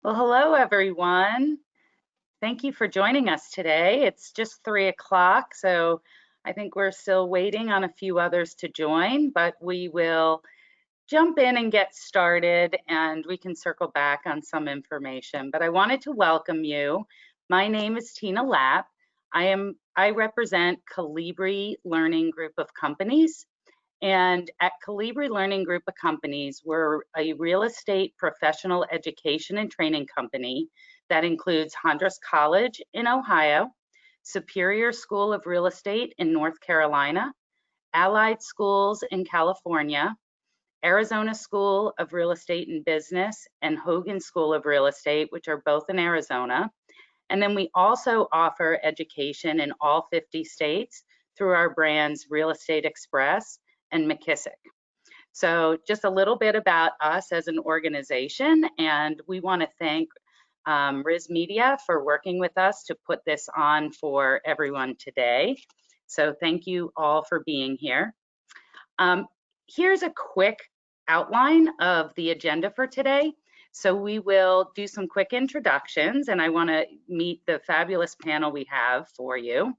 Well, hello, everyone. Thank you for joining us today. It's just 3 o'clock, so I think we're still waiting on a few others to join, but we will jump in and get started, and we can circle back on some information. But I wanted to welcome you. My name is Tina Lapp. I represent Calibri Learning Group of Companies. And at Calibri Learning Group of Companies, we're a real estate professional education and training company that includes Hondros College in Ohio, Superior School of Real Estate in North Carolina, Allied Schools in California, Arizona School of Real Estate and Business, and Hogan School of Real Estate, which are both in Arizona. And then we also offer education in all 50 states through our brands Real Estate Express and McKissick. So just a little bit about us as an organization, and we want to thank RISMedia for working with us to put this on for everyone today. So thank you all for being here. Here's a quick outline of the agenda for today. So we will do some quick introductions, and I want to meet the fabulous panel we have for you.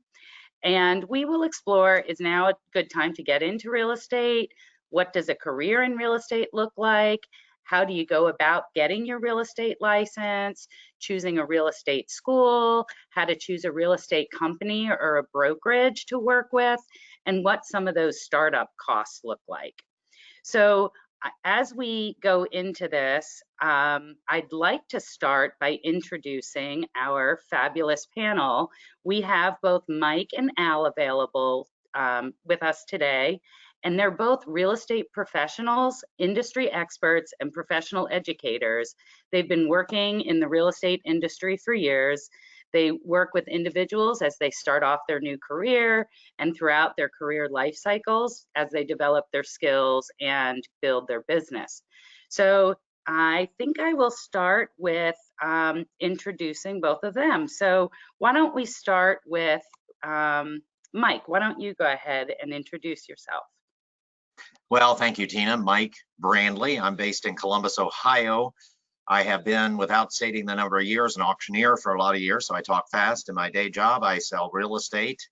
And we will explore, is now a good time to get into real estate? What does a career in real estate look like? How do you go about getting your real estate license, choosing a real estate school, how to choose a real estate company or a brokerage to work with, and what some of those startup costs look like. So as we go into this, I'd like to start by introducing our fabulous panel. We have both Mike and Al available with us today, and they're both real estate professionals, industry experts, and professional educators. They've been working in the real estate industry for years. They work with individuals as they start off their new career and throughout their career life cycles as they develop their skills and build their business. So I think I will start with introducing both of them. So why don't we start with Mike? Why don't you go ahead and introduce yourself? Well, thank you, Tina. Mike Brandley. I'm based in Columbus, Ohio. I have been, without stating the number of years, an auctioneer for a lot of years, so I talk fast. In my day job, I sell real estate,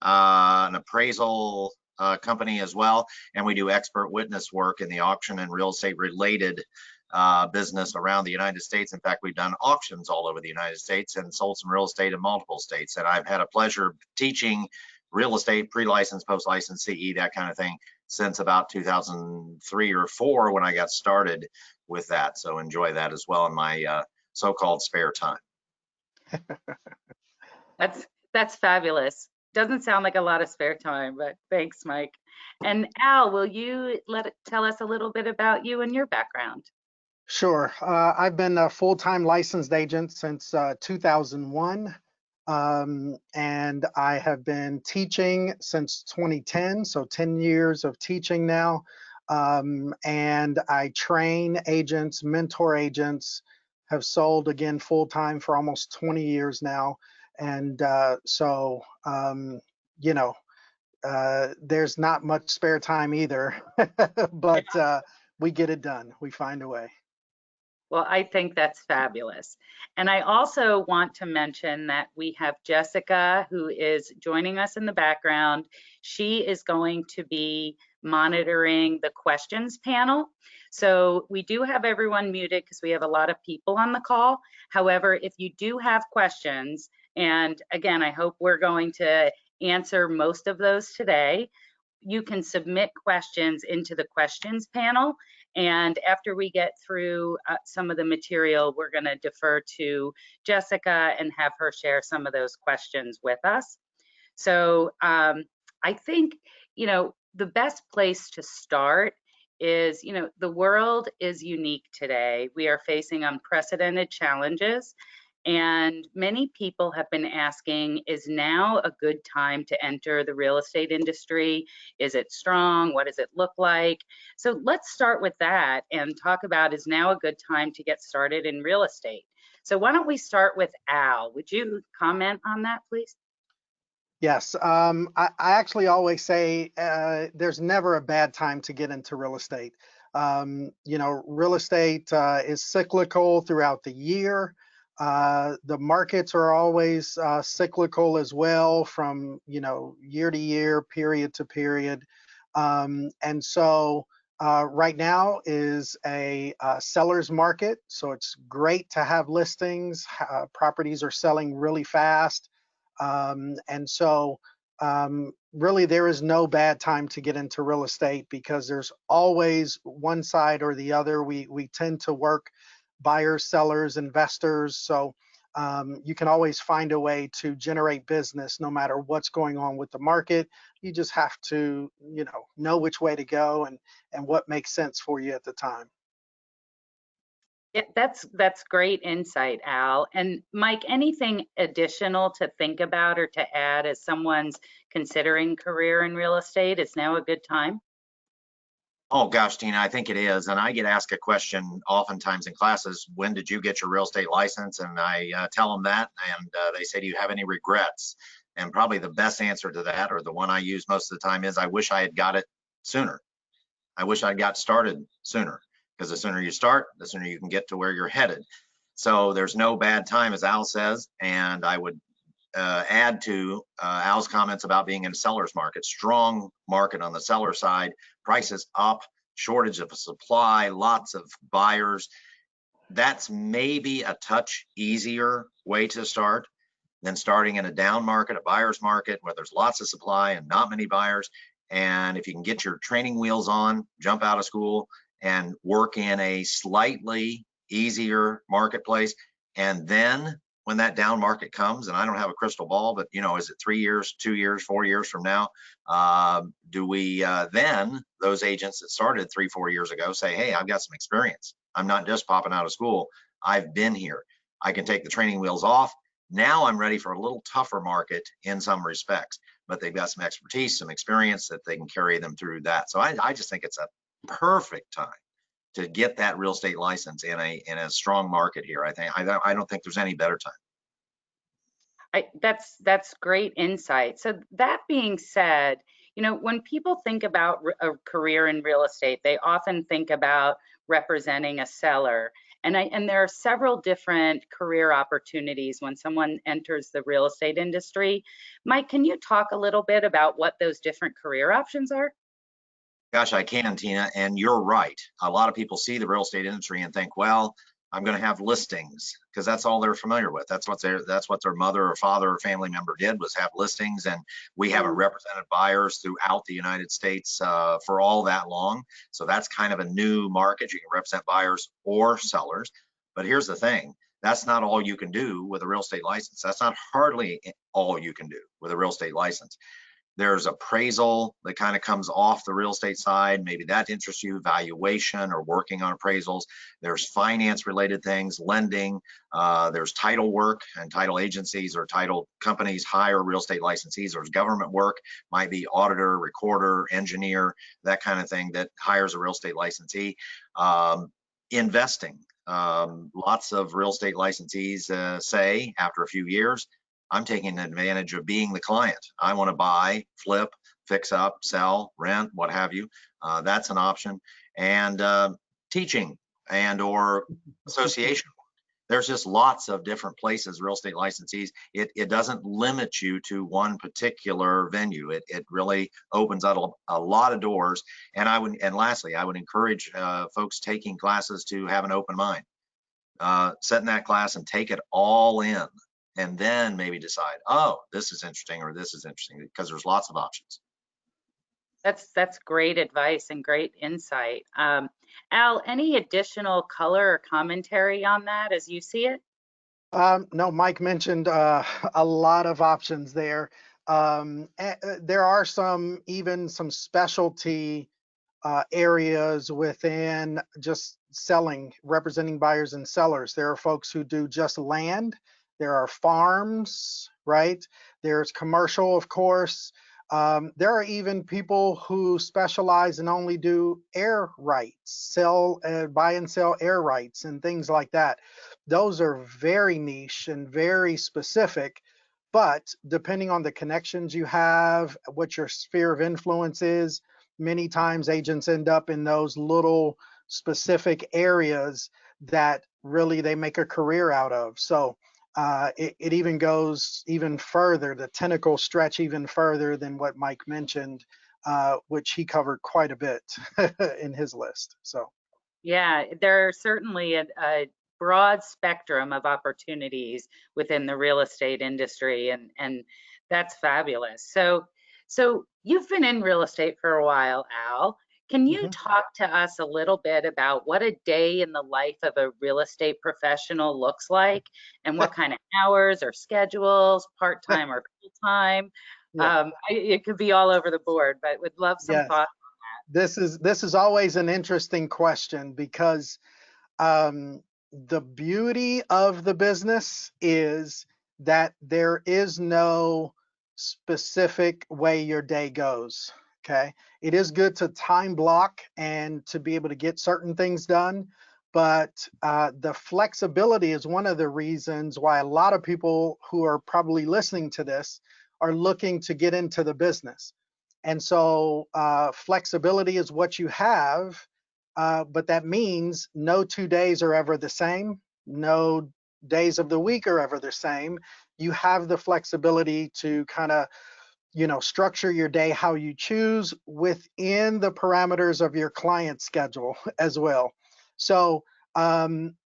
an appraisal company as well, and we do expert witness work in the auction and real estate related business around the United States. In fact, we've done auctions all over the United States and sold some real estate in multiple states. And I've had a pleasure teaching real estate, pre-license, post-license, CE, that kind of thing, since about 2003 or 4 when I got started with that. So enjoy that as well in my so-called spare time. That's fabulous. Doesn't sound like a lot of spare time, but thanks, Mike. And Al, will you tell us a little bit about you and your background? Sure. I've been a full-time licensed agent since 2001. And I have been teaching since 2010, so 10 years of teaching now. And I train agents, mentor agents, have sold again full-time for almost 20 years now. And there's not much spare time either, but we get it done. We find a way. Well, I think that's fabulous. And I also want to mention that we have Jessica, who is joining us in the background. She is going to be monitoring the questions panel. So we do have everyone muted because we have a lot of people on the call. However, if you do have questions, and again, I hope we're going to answer most of those today, you can submit questions into the questions panel. And after we get through some of the material, we're going to defer to Jessica and have her share some of those questions with us. So I think, the best place to start is, the world is unique today. We are facing unprecedented challenges. And many people have been asking, is now a good time to enter the real estate industry? Is it strong? What does it look like? So let's start with that and talk about, is now a good time to get started in real estate? So why don't we start with Al? Would you comment on that, please? Yes, I actually always say there's never a bad time to get into real estate. You know, real estate is cyclical throughout the year. The markets are always cyclical as well, from, you know, year to year, period to period. And so right now is a seller's market. So it's great to have listings. Properties are selling really fast. And so really there is no bad time to get into real estate, because there's always one side or the other. We tend to work buyers, sellers, investors. So you can always find a way to generate business no matter what's going on with the market. You just have to, you know which way to go and what makes sense for you at the time. Yeah, that's great insight, Al. And Mike, anything additional to think about or to add as someone's considering career in real estate? Is now a good time? Oh gosh, Tina, I think it is. And I get asked a question oftentimes in classes, when did you get your real estate license? And I tell them that, and they say, do you have any regrets? And probably the best answer to that, or the one I use most of the time, is I wish I had got it sooner. I wish I'd got started sooner, because the sooner you start, the sooner you can get to where you're headed. So there's no bad time, as Al says. And I would add to Al's comments about being in a seller's market. Strong market on the seller side, prices up, shortage of supply, lots of buyers. That's maybe a touch easier way to start than starting in a down market, a buyer's market, where there's lots of supply and not many buyers. And if you can get your training wheels on, jump out of school and work in a slightly easier marketplace, and then when that down market comes, and I don't have a crystal ball, but, you know, is it 3 years, 2 years, 4 years from now? Do we then, those agents that started 3, 4 years ago, say, hey, I've got some experience. I'm not just popping out of school. I've been here. I can take the training wheels off. Now I'm ready for a little tougher market in some respects, but they've got some expertise, some experience that they can carry them through that. So I just think it's a perfect time to get that real estate license in a strong market here. I don't think there's any better time. That's great insight. So that being said, you know, when people think about a career in real estate, they often think about representing a seller. And there are several different career opportunities when someone enters the real estate industry. Mike, can you talk a little bit about what those different career options are? Gosh, I can, Tina, and you're right. A lot of people see the real estate industry and think, well, I'm going to have listings, because that's all they're familiar with. That's what their mother or father or family member did, was have listings. And we haven't represented buyers throughout the United States for all that long. So that's kind of a new market. You can represent buyers or sellers. But here's the thing. That's not all you can do with a real estate license. That's not hardly all you can do with a real estate license. There's appraisal that kind of comes off the real estate side. Maybe that interests you, valuation or working on appraisals. There's finance related things, lending. There's title work, and title agencies or title companies hire real estate licensees. There's government work, might be auditor, recorder, engineer, that kind of thing, that hires a real estate licensee. Investing. Lots of real estate licensees say after a few years, I'm taking advantage of being the client. I want to buy, flip, fix up, sell, rent, what have you. That's an option. And teaching and or association. There's just lots of different places, real estate licensees. It doesn't limit you to one particular venue. It really opens up a lot of doors. And lastly, I would encourage folks taking classes to have an open mind. Sit in that class and take it all in, and then maybe decide, oh, this is interesting or this is interesting, because there's lots of options. That's great advice and great insight. Al, any additional color or commentary on that as you see it? No, Mike mentioned a lot of options there. There are even some specialty areas within just selling, representing buyers and sellers. There are folks who do just land. There are farms, right? There's commercial, of course. There are even people who specialize and only do air rights, buy and sell air rights and things like that. Those are very niche and very specific, but depending on the connections you have, what your sphere of influence is, many times agents end up in those little specific areas that really they make a career out of. So it even goes even further, the tentacles stretch even further than what Mike mentioned, which he covered quite a bit in his list. So. Yeah, there are certainly a broad spectrum of opportunities within the real estate industry, and that's fabulous. So you've been in real estate for a while, Al. Can you Mhm. talk to us a little bit about what a day in the life of a real estate professional looks like, and what kind of hours or schedules, part-time or full-time? Yeah, It could be all over the board, but would love some yes. thoughts. This is always an interesting question because um, the beauty of the business is that there is no specific way your day goes. Okay. It is good to time block and to be able to get certain things done. But the flexibility is one of the reasons why a lot of people who are probably listening to this are looking to get into the business. And so flexibility is what you have, but that means no 2 days are ever the same. No days of the week are ever the same. You have the flexibility to kind of, structure your day how you choose within the parameters of your client schedule as well. So, um,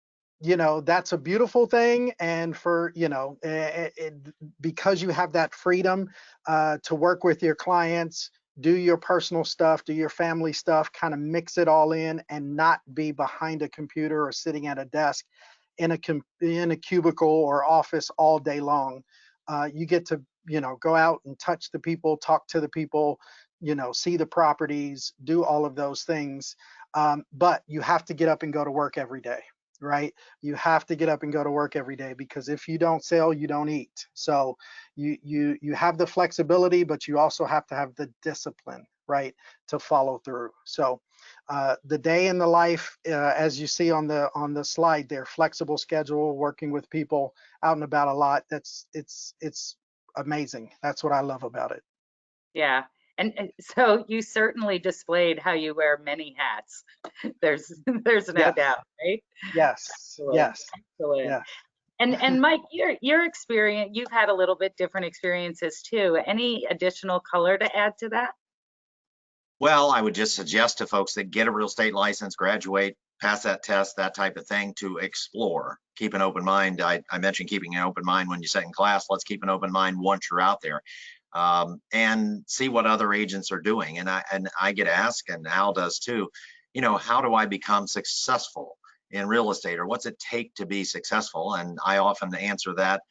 that's a beautiful thing. And for, because you have that freedom to work with your clients, do your personal stuff, do your family stuff, kind of mix it all in and not be behind a computer or sitting at a desk in a cubicle or office all day long. You get to, go out and touch the people, talk to the people, see the properties, do all of those things. But you have to get up and go to work every day, right? You have to get up and go to work every day because if you don't sell, you don't eat. So you have the flexibility, but you also have to have the discipline, right, to follow through. So the day in the life, as you see on the slide there, flexible schedule, working with people out and about a lot. It's amazing. That's what I love about it. Yeah. And so you certainly displayed how you wear many hats. There's there's no Yes, doubt, right? yes, Excellent. yes, Excellent. yes. And Mike, your experience, you've had a little bit different experiences too. Any additional color to add to that? Well, I would just suggest to folks that get a real estate license, graduate, pass that test, that type of thing, to explore. Keep an open mind. I mentioned keeping an open mind when you sit in class. Let's keep an open mind once you're out there, and see what other agents are doing. And I get asked, and Al does too, how do I become successful in real estate, or what's it take to be successful? And I often answer that,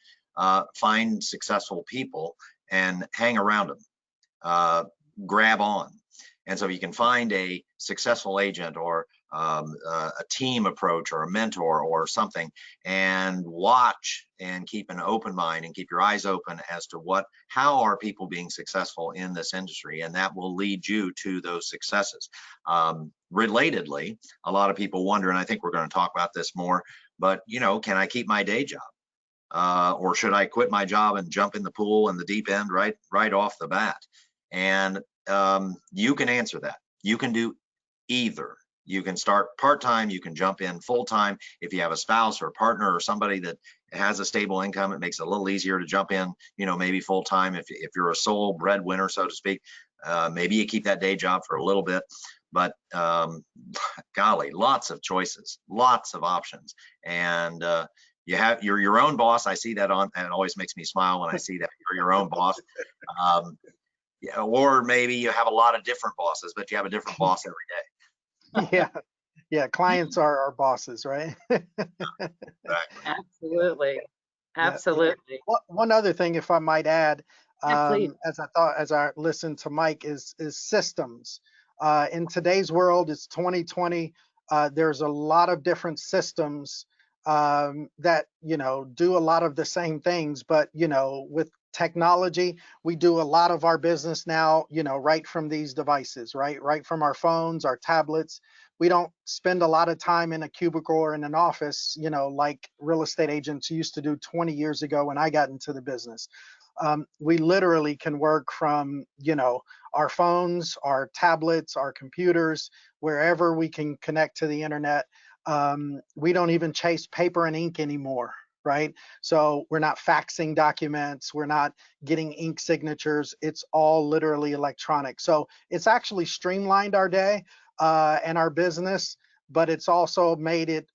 find successful people and hang around them, uh, grab on. And so you can find a successful agent, or a team approach, or a mentor or something, and watch and keep an open mind and keep your eyes open as to how are people being successful in this industry, and that will lead you to those successes. Relatedly, a lot of people wonder, and I think we're going to talk about this more, but can I keep my day job? Or should I quit my job and jump in the pool in the deep end right off the bat? And you can answer that. You can do either. You can start part-time, you can jump in full-time. If you have a spouse or a partner or somebody that has a stable income, it makes it a little easier to jump in, maybe full-time. If you're a sole breadwinner, so to speak, maybe you keep that day job for a little bit. But golly, lots of choices, lots of options. And you're your own boss. I see that and it always makes me smile when I see that you're your own boss. Yeah, or maybe you have a lot of different bosses, but you have a different boss every day. Yeah, yeah. Clients are our bosses, right? Exactly. Absolutely. Yeah, yeah. Absolutely. One other thing, if I might add, Yeah, please. as I listened to Mike, is systems. In today's world, it's 2020. There's a lot of different systems that do a lot of the same things, but with technology, we do a lot of our business now, right from these devices, right from our phones, our tablets. We don't spend a lot of time in a cubicle or in an office, like real estate agents used to do 20 years ago when I got into the business. We literally can work from, our phones, our tablets, our computers, wherever we can connect to the internet. We don't even chase paper and ink anymore, right? So we're not faxing documents, we're not getting ink signatures. It's all literally electronic. So it's actually streamlined our day and our business, but it's also made it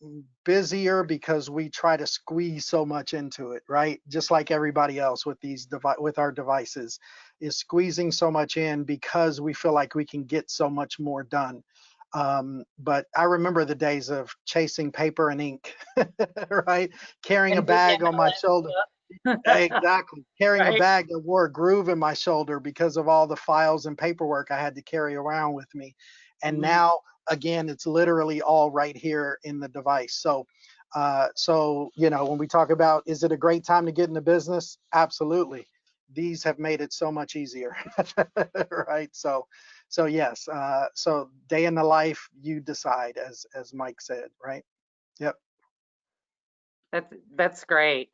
busier because we try to squeeze so much into it, right? Just like everybody else with with our devices, is squeezing so much in because we feel like we can get so much more done. But I remember the days of chasing paper and ink, right? Carrying a And bag on my shoulder. digital. Exactly. Carrying a Right. bag that wore a groove in my shoulder because of all the files and paperwork I had to carry around with me. And Mhm. now, again, it's literally all right here in the device. So, when we talk about, is it a great time to get into business? Absolutely. These have made it so much easier, right? So yes. So day in the life, you decide, as Mike said, right? Yep. That's great.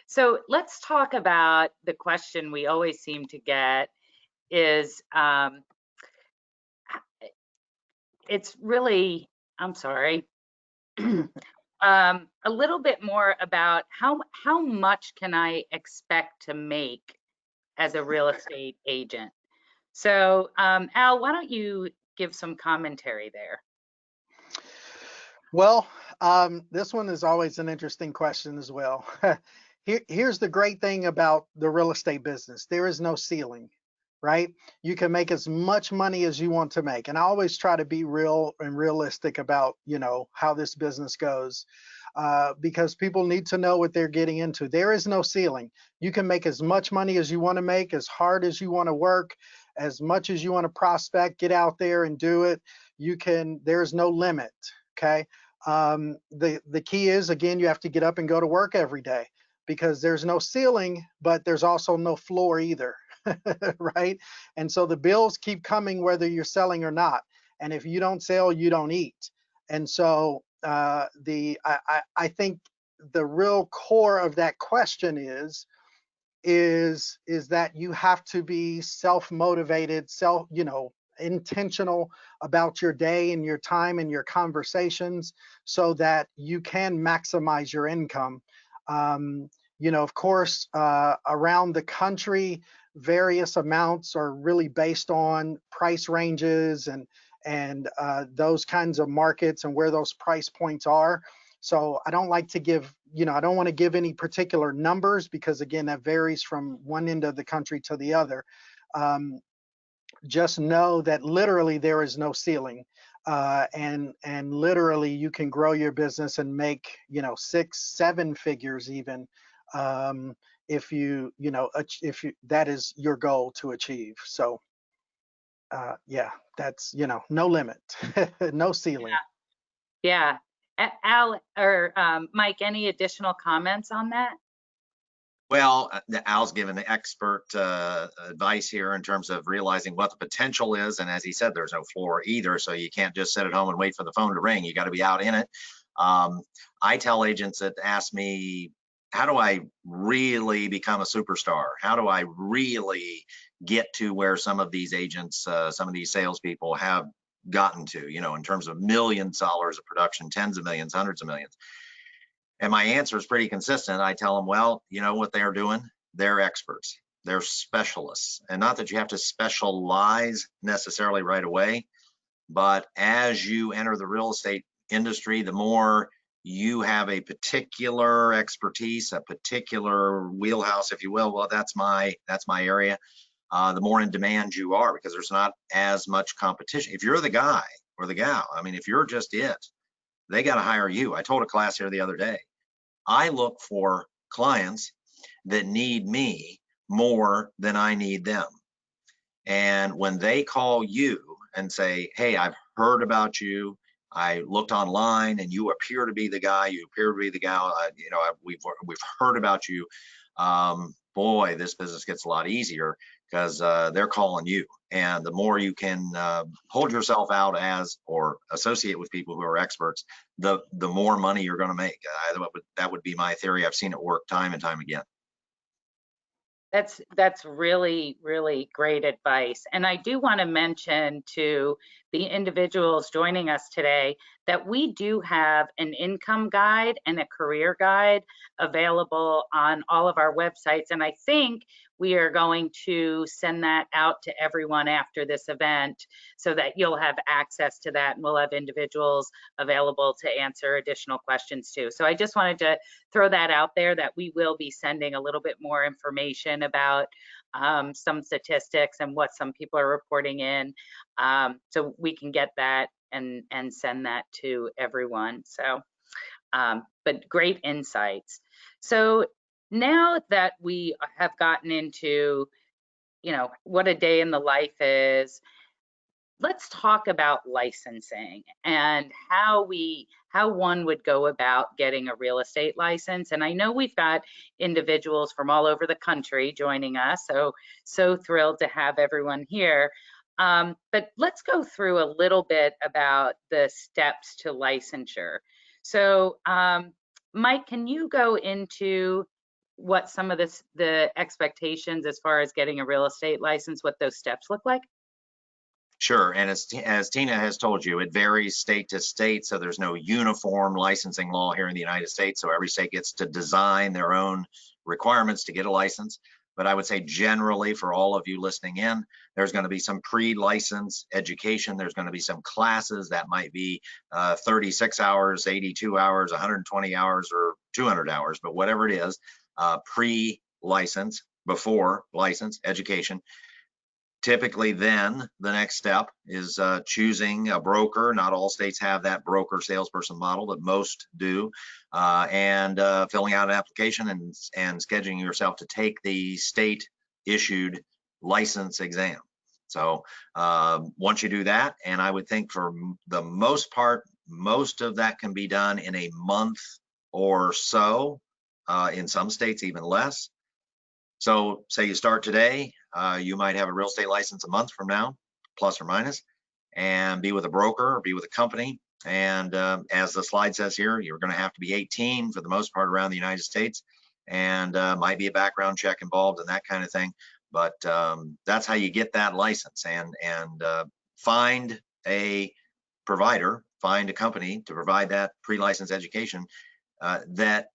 So let's talk about the question we always seem to get is it's really, I'm sorry, a little bit more about how much can I expect to make as a real estate agent? So, Al, why don't you give some commentary there? Well, this one is always an interesting question as well. Here's the great thing about the real estate business. There is no ceiling, right? You can make as much money as you want to make. And I always try to be real and realistic about, how this business goes, because people need to know what they're getting into. There is no ceiling. You can make as much money as you want to make, as hard as you want to work, as much as you want to prospect, get out there and do it. There's no limit. Okay. The key is, again, you have to get up and go to work every day, because there's no ceiling, but there's also no floor either, right? And so the bills keep coming whether you're selling or not. And if you don't sell, you don't eat. And so I think the real core of that question is that you have to be self-motivated, intentional about your day and your time and your conversations, so that you can maximize your income. Of course, around the country, various amounts are really based on price ranges and those kinds of markets and where those price points are. So I don't like to give, I don't want to give any particular numbers, because again, that varies from one end of the country to the other. Just know that literally there is no ceiling. And literally you can grow your business and make, 6, 7 figures even, if that is your goal to achieve. So yeah, that's, no limit, no ceiling. Yeah. Al or Mike, any additional comments on that? Well, Al's given the expert advice here in terms of realizing what the potential is. And as he said, there's no floor either. So you can't just sit at home and wait for the phone to ring. You got to be out in it. I tell agents that ask me, how do I really become a superstar? How do I really get to where some of these agents, some of these salespeople have gotten to, in terms of millions of dollars of production, tens of millions, hundreds of millions? And my answer is pretty consistent. I tell them, well, you know what they're doing? They're experts. They're specialists. And not that you have to specialize necessarily right away, but as you enter the real estate industry, the more you have a particular expertise, a particular wheelhouse, if you will, well, that's my area. The more in demand you are, because there's not as much competition. If you're the guy or the gal, I mean, if you're just it, they got to hire you. I told a class here the other day, I look for clients that need me more than I need them. And when they call you and say, hey, I've heard about you, I looked online and you appear to be the guy, you appear to be the gal, we've heard about you. Boy, this business gets a lot easier because they're calling you. And the more you can hold yourself out as or associate with people who are experts, the more money you're going to make. That would be my theory. I've seen it work time and time again. That's really, really great advice. And I do want to mention to the individuals joining us today that we do have an income guide and a career guide available on all of our websites. And I think we are going to send that out to everyone after this event so that you'll have access to that, and we'll have individuals available to answer additional questions too. So I just wanted to throw that out there, that we will be sending a little bit more information about some statistics and what some people are reporting in, so we can get that and send that to everyone. So, but great insights. So now that we have gotten into, what a day in the life is, let's talk about licensing and how one would go about getting a real estate license. And I know we've got individuals from all over the country joining us, so thrilled to have everyone here. But let's go through a little bit about the steps to licensure. So Mike, can you go into what some of the expectations as far as getting a real estate license, what those steps look like? Sure, and as Tina has told you, it varies state to state, so there's no uniform licensing law here in the United States, so every state gets to design their own requirements to get a license. But I would say generally for all of you listening in, there's going to be some pre-license education. There's going to be some classes that might be 36 hours, 82 hours, 120 hours, or 200 hours, but whatever it is, pre-license, before license education. Typically, then the next step is choosing a broker. Not all states have that broker salesperson model, but most do, and filling out an application and scheduling yourself to take the state issued license exam. So once you do that, and I would think for the most part, most of that can be done in a month or so, in some states even less. So say you start today, you might have a real estate license a month from now, plus or minus, and be with a broker or be with a company. And as the slide says here, you're going to have to be 18 for the most part around the United States, and might be a background check involved and that kind of thing. But that's how you get that license, and find a provider, find a company to provide that pre-license education that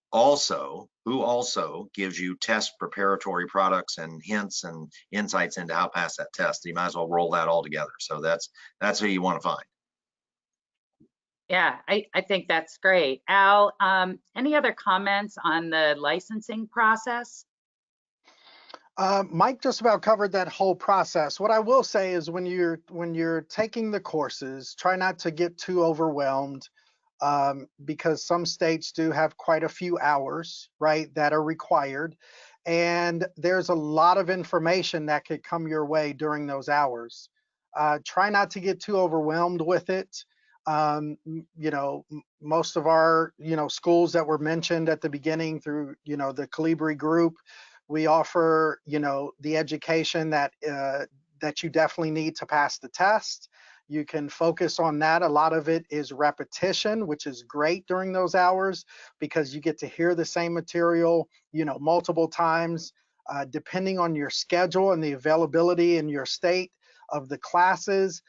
who also gives you test preparatory products and hints and insights into how to pass that test. You might as well roll that all together. So that's who you want to find. Yeah, I think that's great. Al, any other comments on the licensing process? Mike just about covered that whole process. What I will say is when you're taking the courses, try not to get too overwhelmed, because some states do have quite a few hours, right, that are required. And there's a lot of information that could come your way during those hours. Try not to get too overwhelmed with it. Most of our, schools that were mentioned at the beginning through, the Calibri group, we offer, the education that you definitely need to pass the test. You can focus on that. A lot of it is repetition, which is great during those hours because you get to hear the same material, multiple times. Depending on your schedule and the availability in your state of the classes,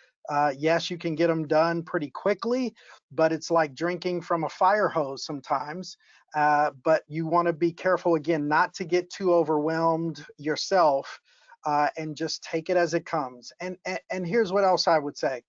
yes, you can get them done pretty quickly, but it's like drinking from a fire hose sometimes. But you want to be careful, again, not to get too overwhelmed yourself, and just take it as it comes. And here's what else I would say.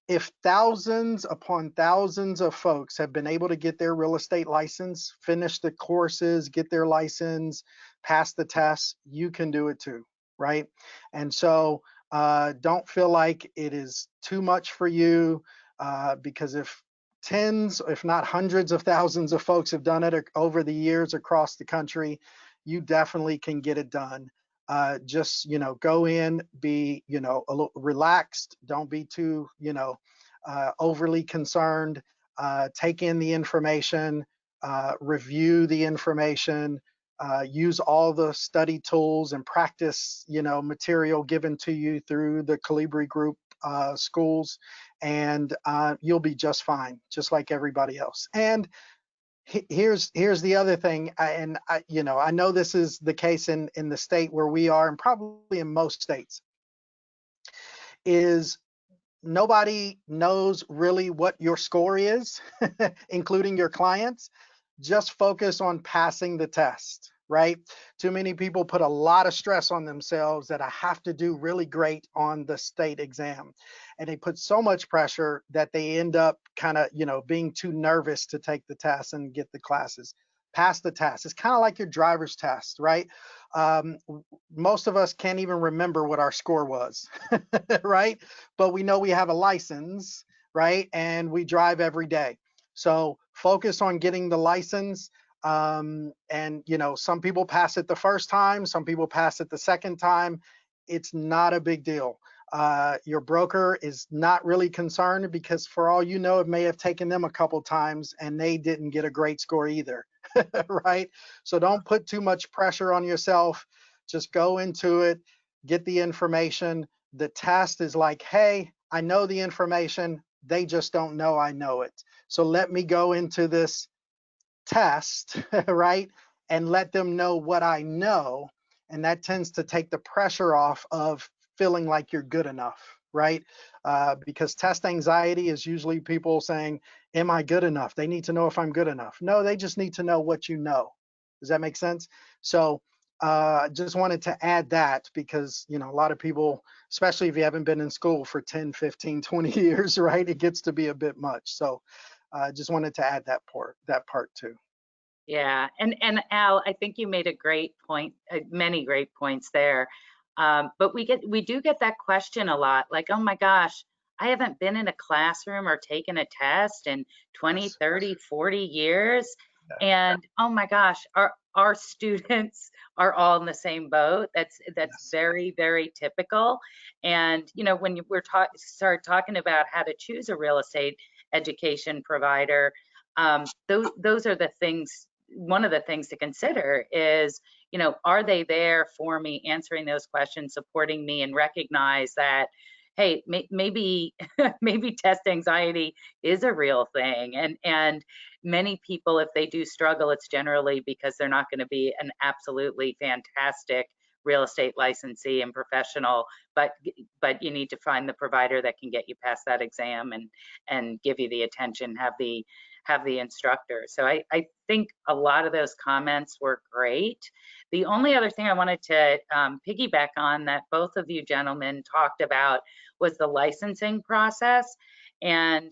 If thousands upon thousands of folks have been able to get their real estate license, finish the courses, get their license, pass the tests, you can do it too, right? And so don't feel like it is too much for you, because if tens, if not hundreds of thousands of folks have done it over the years across the country, you definitely can get it done. Just, go in, be, a little relaxed. Don't be too, overly concerned. Take in the information, review the information, use all the study tools and practice, material given to you through the Calibri group schools, and you'll be just fine, just like everybody else. And Here's the other thing, you know, I know this is the case in the state where we are, and probably in most states, is nobody knows really what your score is, including your clients. Just focus on passing the test, right? Too many people put a lot of stress on themselves that I have to do really great on the state exam. And they put so much pressure that they end up kind of, you know, being too nervous to take the test and get the classes. Pass the test. It's kind of like your driver's test, right? Um, Most of us can't even remember what our score was, right? But we know we have a license, right? And we drive every day. So focus on getting the license. And you know, some people pass it the first time, some people pass it the second time. It's not a big deal. Your broker is not really concerned, because for all you know, it may have taken them a couple times and they didn't get a great score either, right? So don't put too much pressure on yourself. Just go into it, get the information. The test is like, hey, I know the information. They just don't know I know it. So let me go into this test, right? And let them know what I know. And that tends to take the pressure off of feeling like you're good enough, right? Because test anxiety is usually people saying, am I good enough? They need to know if I'm good enough. No, they just need to know what you know. Does that make sense? So just wanted to add that, because, you know, a lot of people, especially if you haven't been in school for 10, 15, 20 years, right? It gets to be a bit much. So just wanted to add that part too. Yeah, and Al, I think you made a great point, many great points there. But we do get that question a lot, like, oh my gosh, I haven't been in a classroom or taken a test in 20, Yes. 30, 40 years. Yeah. And oh my gosh, our students are all in the same boat. That's Yes. very, very typical. And you know, when start talking about how to choose a real estate education provider, those are the things. One of the things to consider is, you know, are they there for me, answering those questions, supporting me, and recognize that, hey, maybe maybe test anxiety is a real thing. And many people, if they do struggle, it's generally because they're not going to be an absolutely fantastic real estate licensee and professional, but you need to find the provider that can get you past that exam and give you the attention, have the instructor. So I think a lot of those comments were great. The only other thing I wanted to piggyback on that both of you gentlemen talked about was the licensing process. And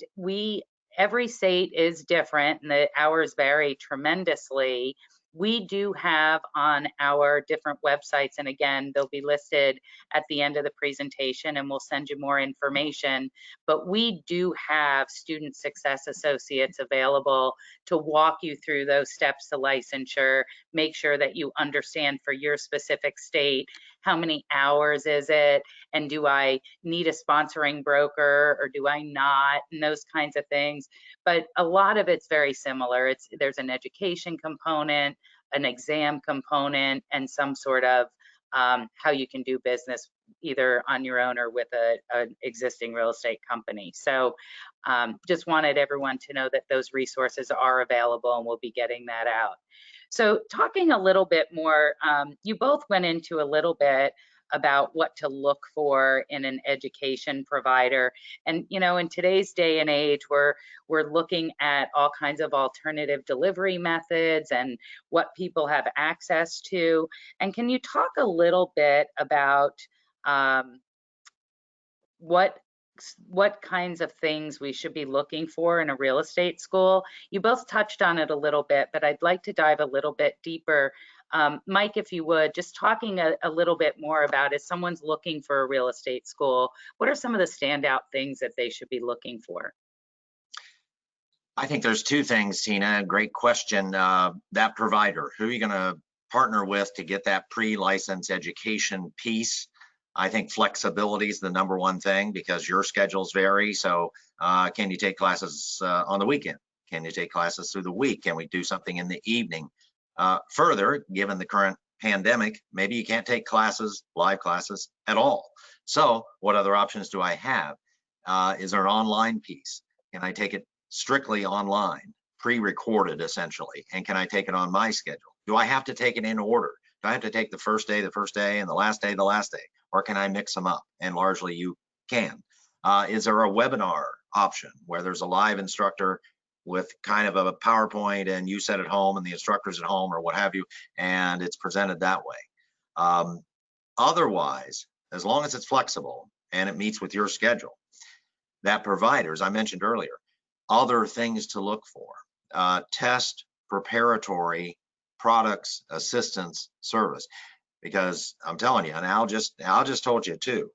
every state is different and the hours vary tremendously. We do have on our different websites, and again, they'll be listed at the end of the presentation and we'll send you more information, but we do have student success associates available to walk you through those steps to licensure, make sure that you understand for your specific state, how many hours is it, and do I need a sponsoring broker or do I not, and those kinds of things. But a lot of it's very similar. There's an education component, an exam component, and some sort of how you can do business either on your own or with an existing real estate company. So just wanted everyone to know that those resources are available and we'll be getting that out. So talking a little bit more, you both went into a little bit about what to look for in an education provider. And you know, in today's day and age, we're looking at all kinds of alternative delivery methods and what people have access to. And can you talk a little bit about what kinds of things we should be looking for in a real estate school? You both touched on it a little bit, but I'd like to dive a little bit deeper. Mike, if you would, just talking a little bit more about, if someone's looking for a real estate school, what are some of the standout things that they should be looking for? I think there's two things, Tina. Great question. That provider, who are you going to partner with to get that pre-license education piece? I think flexibility is the number one thing, because your schedules vary. So can you take classes on the weekend? Can you take classes through the week? Can we do something in the evening? Further, given the current pandemic, maybe you can't take classes, live classes at all. So what other options do I have? Is there an online piece? Can I take it strictly online? pre-recorded essentially, and can I take it on my schedule? Do I have to take it in order? Do I have to take the first day, and the last day, or can I mix them up? And largely you can. Is there a webinar option where there's a live instructor with kind of a PowerPoint and you sit at home and the instructor's at home or what have you, and it's presented that way? Otherwise, as long as it's flexible and it meets with your schedule, that providers, I mentioned earlier, other things to look for, test preparatory products, assistance, service, because I'm telling you, and Al just told you too,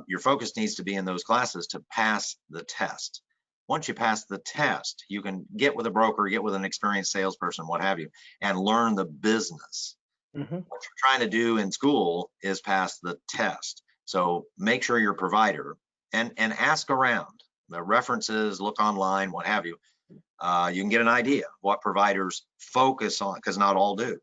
your focus needs to be in those classes to pass the test. Once you pass the test, you can get with a broker, get with an experienced salesperson, what have you, and learn the business. What you're trying to do in school is pass the test. So make sure your provider and ask around, the references, look online, what have you. You can get an idea what providers focus on, because not all do.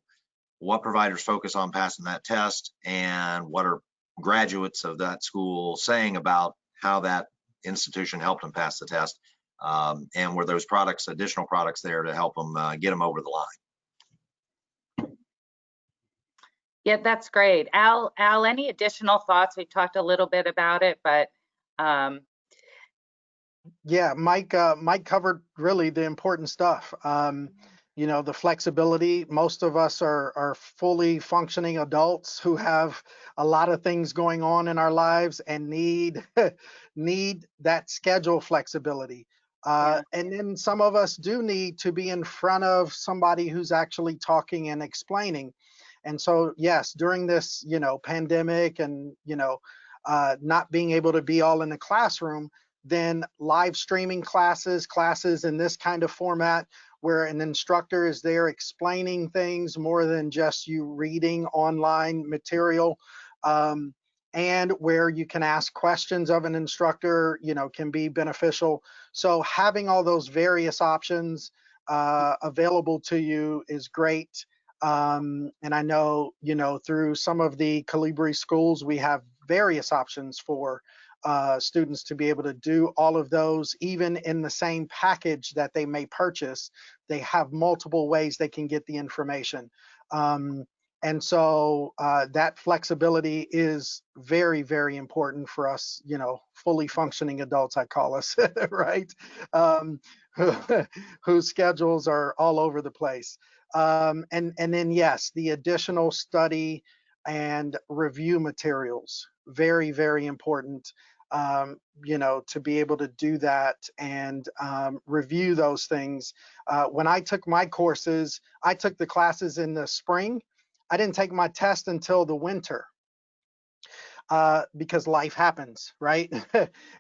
What providers focus on passing that test, and what are graduates of that school saying about how that institution helped them pass the test, and were those products, additional products there to help them get them over the line. Yeah, that's great. Al, any additional thoughts? We talked a little bit about it, but Yeah, Mike covered really the important stuff. You know, the flexibility. Most of us are fully functioning adults who have a lot of things going on in our lives and need need that schedule flexibility. yeah, And then some of us do need to be in front of somebody who's actually talking and explaining. And so, yes, during this, you know, pandemic and, you know, not being able to be all in the classroom, then live streaming classes in this kind of format where an instructor is there explaining things more than just you reading online material, and where you can ask questions of an instructor, you know, can be beneficial. So having all those various options available to you is great. And I know, you know, through some of the Calibri schools, we have various options for students to be able to do all of those, even in the same package that they may purchase. They have multiple ways they can get the information. And so that flexibility is very, very important for us, you know, fully functioning adults, I call us, right? Whose schedules are all over the place. And then, yes, the additional study and review materials, very, very important, you know, to be able to do that and review those things. When I took my courses, I took the classes in the spring. I didn't take my test until the winter. Because life happens, right?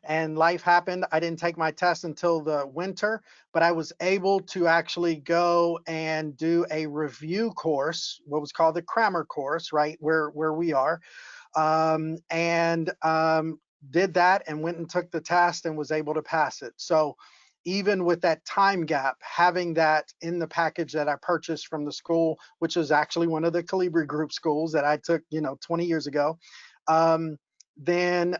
And life happened. I didn't take my test until the winter, but I was able to actually go and do a review course, what was called the Kramer course, right? Where we are, and did that and went and took the test and was able to pass it. So even with that time gap, having that in the package that I purchased from the school, which was actually one of the Calibri Group schools that I took, you know, 20 years ago, then,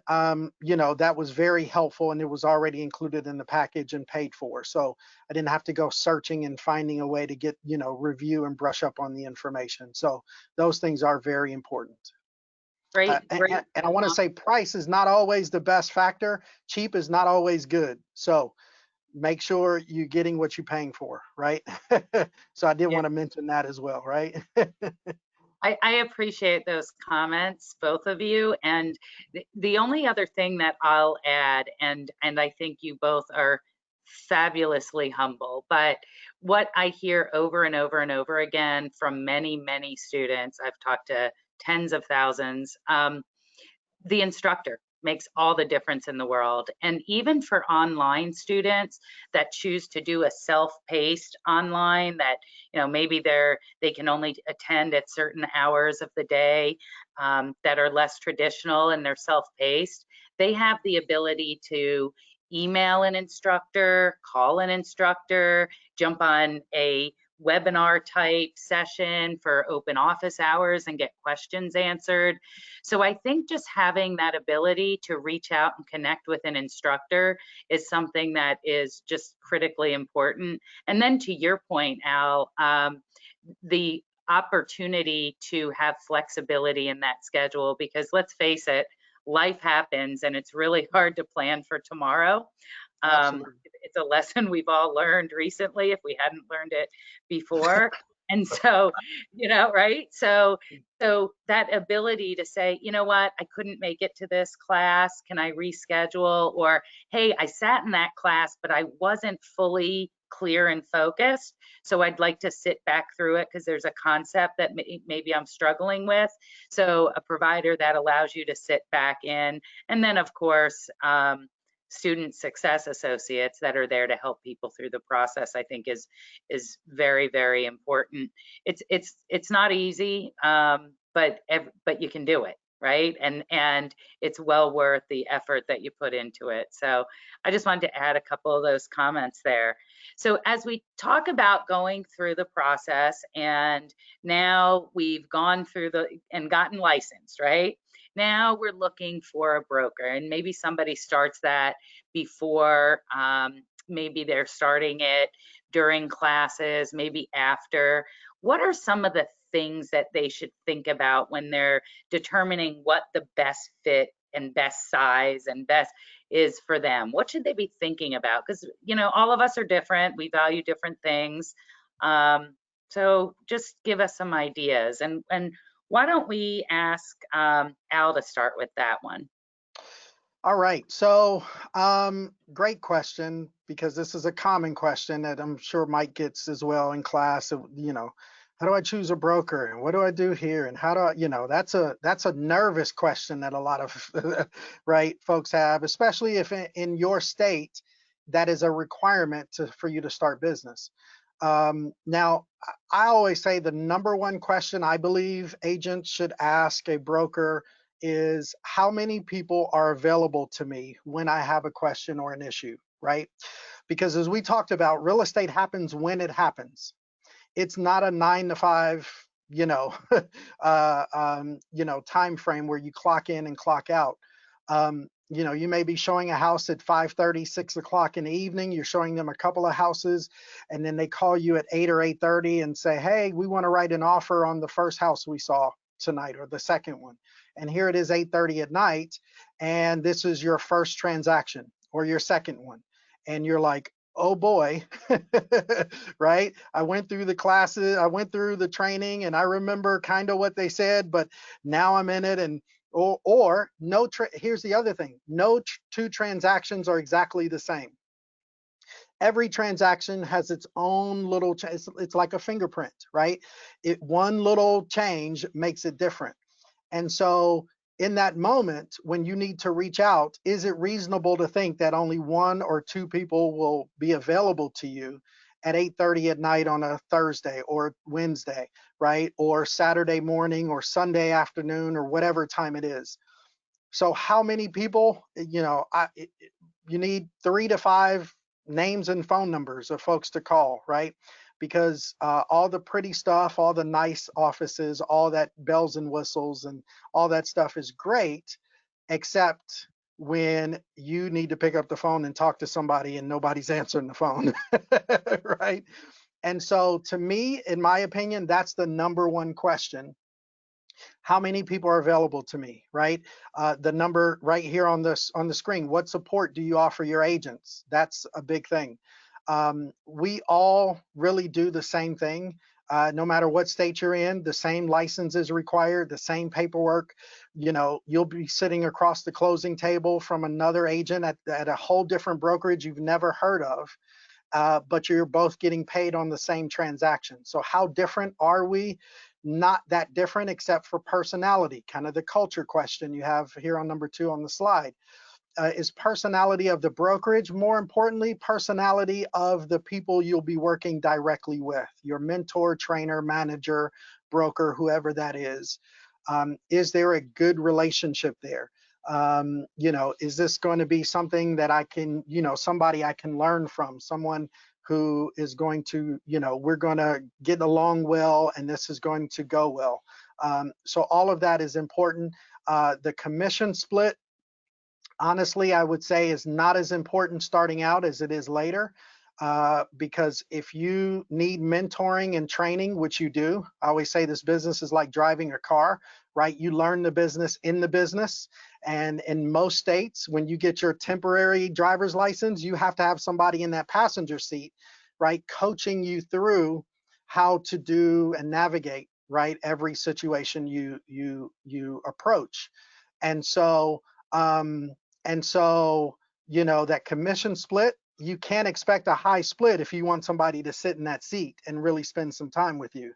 you know, that was very helpful and it was already included in the package and paid for. So I didn't have to go searching and finding a way to get, you know, review and brush up on the information. So those things are very important. great, great. And I want to say price is not always the best factor. Cheap is not always good. So make sure you're getting what you're paying for, right? So I did Yeah. want to mention that as well, right? I appreciate those comments, both of you. And the only other thing that I'll add, and I think you both are fabulously humble, but what I hear over and over and over again from many, many students, I've talked to tens of thousands, the instructor makes all the difference in the world. And even for online students that choose to do a self-paced online, that, you know, maybe they can only attend at certain hours of the day, that are less traditional and they're self-paced, they have the ability to email an instructor, call an instructor, jump on a webinar type session for open office hours and get questions answered. So I think just having that ability to reach out and connect with an instructor is something that is just critically important. And then to your point, Al, the opportunity to have flexibility in that schedule, because let's face it, life happens and it's really hard to plan for tomorrow. Absolutely. It's a lesson we've all learned recently if we hadn't learned it before. And so, right? So that ability to say, you know what, I couldn't make it to this class. Can I reschedule? Or, hey, I sat in that class, but I wasn't fully clear and focused. So I'd like to sit back through it because there's a concept that maybe I'm struggling with. So a provider that allows you to sit back in. And then, of course, student success associates that are there to help people through the process, I think is very, very important. It's not easy, but you can do it, right? And it's well worth the effort that you put into it. So I just wanted to add a couple of those comments there. So as we talk about going through the process, and now we've gone through and gotten licensed, right? Now we're looking for a broker, and maybe somebody starts that before, maybe they're starting it during classes, maybe after. What are some of the things that they should think about when they're determining what the best fit and best size and best is for them? What should they be thinking about? Because, all of us are different. We value different things. So just give us some ideas. And why don't we ask Al to start with that one? All right. So, great question, because this is a common question that I'm sure Mike gets as well in class. How do I choose a broker, and what do I do here, and how do I, that's a nervous question that a lot of right folks have, especially if in your state that is a requirement for you to start business. Now, I always say the number one question I believe agents should ask a broker is, how many people are available to me when I have a question or an issue, right? Because as we talked about, real estate happens when it happens. It's not a 9 to 5, time frame where you clock in and clock out. You may be showing a house at 5:30, 6 o'clock in the evening. You're showing them a couple of houses, and then they call you at 8 or 8:30 and say, hey, we want to write an offer on the first house we saw tonight, or the second one. And here it is 8:30 at night, and this is your first transaction or your second one. And you're like, oh boy, right? I went through the classes, I went through the training, and I remember kind of what they said, but now I'm in it. And or no, here's the other thing, no two transactions are exactly the same. Every transaction has its own little, it's like a fingerprint, right? One little change makes it different. And so in that moment, when you need to reach out, is it reasonable to think that only one or two people will be available to you at 8:30 at night on a Thursday or Wednesday, right? Or Saturday morning or Sunday afternoon, or whatever time it is. So how many people, you need 3 to 5 names and phone numbers of folks to call, right? Because all the pretty stuff, all the nice offices, all that bells and whistles and all that stuff is great, except when you need to pick up the phone and talk to somebody and nobody's answering the phone, right? And so to me, in my opinion, that's the number one question. How many people are available to me, right? The number right here on the screen. What support do you offer your agents? That's a big thing. We all really do the same thing. No matter what state you're in, the same license is required, the same paperwork. You'll be sitting across the closing table from another agent at a whole different brokerage you've never heard of, but you're both getting paid on the same transaction. So how different are we? Not that different, except for personality, kind of the culture question you have here on number 2 on the slide. Is personality of the brokerage, more importantly, personality of the people you'll be working directly with, your mentor, trainer, manager, broker, whoever that is. Is there a good relationship there? Is this going to be something that I can, somebody I can learn from, someone who is going to, we're going to get along well, and this is going to go well. So all of that is important. The commission split, honestly, I would say is not as important starting out as it is later. Because if you need mentoring and training, which you do, I always say this business is like driving a car, right? You learn the business in the business. And in most states, when you get your temporary driver's license, you have to have somebody in that passenger seat, right? Coaching you through how to do and navigate, right? Every situation you approach. And so, um, that commission split, you can't expect a high split if you want somebody to sit in that seat and really spend some time with you.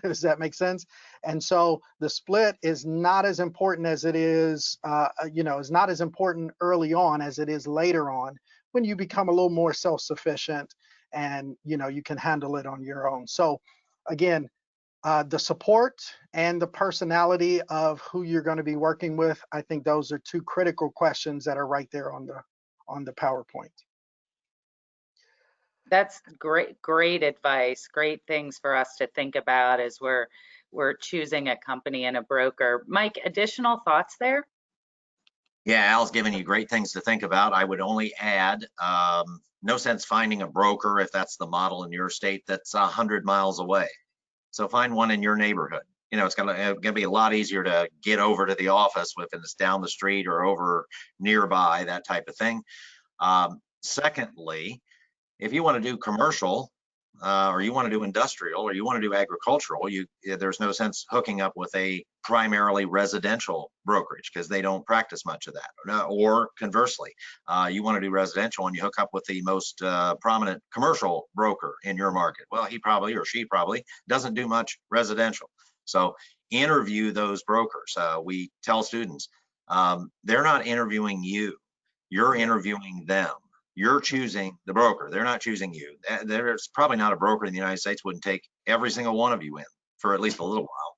Does that make sense? And so the split is not as important as it is, is not as important early on as it is later on when you become a little more self-sufficient and, you can handle it on your own. So again, the support and the personality of who you're going to be working with, I think those are two critical questions that are right there on the PowerPoint. That's great advice. Great things for us to think about as we're choosing a company and a broker. Mike, additional thoughts there? Yeah, Al's giving you great things to think about. I would only add, no sense finding a broker if that's the model in your state that's 100 miles away. So find one in your neighborhood. It's gonna be a lot easier to get over to the office if it's down the street or over nearby, that type of thing. Secondly, if you want to do commercial, or you want to do industrial, or you want to do agricultural, there's no sense hooking up with a primarily residential brokerage because they don't practice much of that. Or conversely, you want to do residential and you hook up with the most prominent commercial broker in your market. Well, he probably or she probably doesn't do much residential. So interview those brokers. We tell students, they're not interviewing you, you're interviewing them. You're choosing the broker. They're not choosing you. There's probably not a broker in the United States wouldn't take every single one of you in for at least a little while,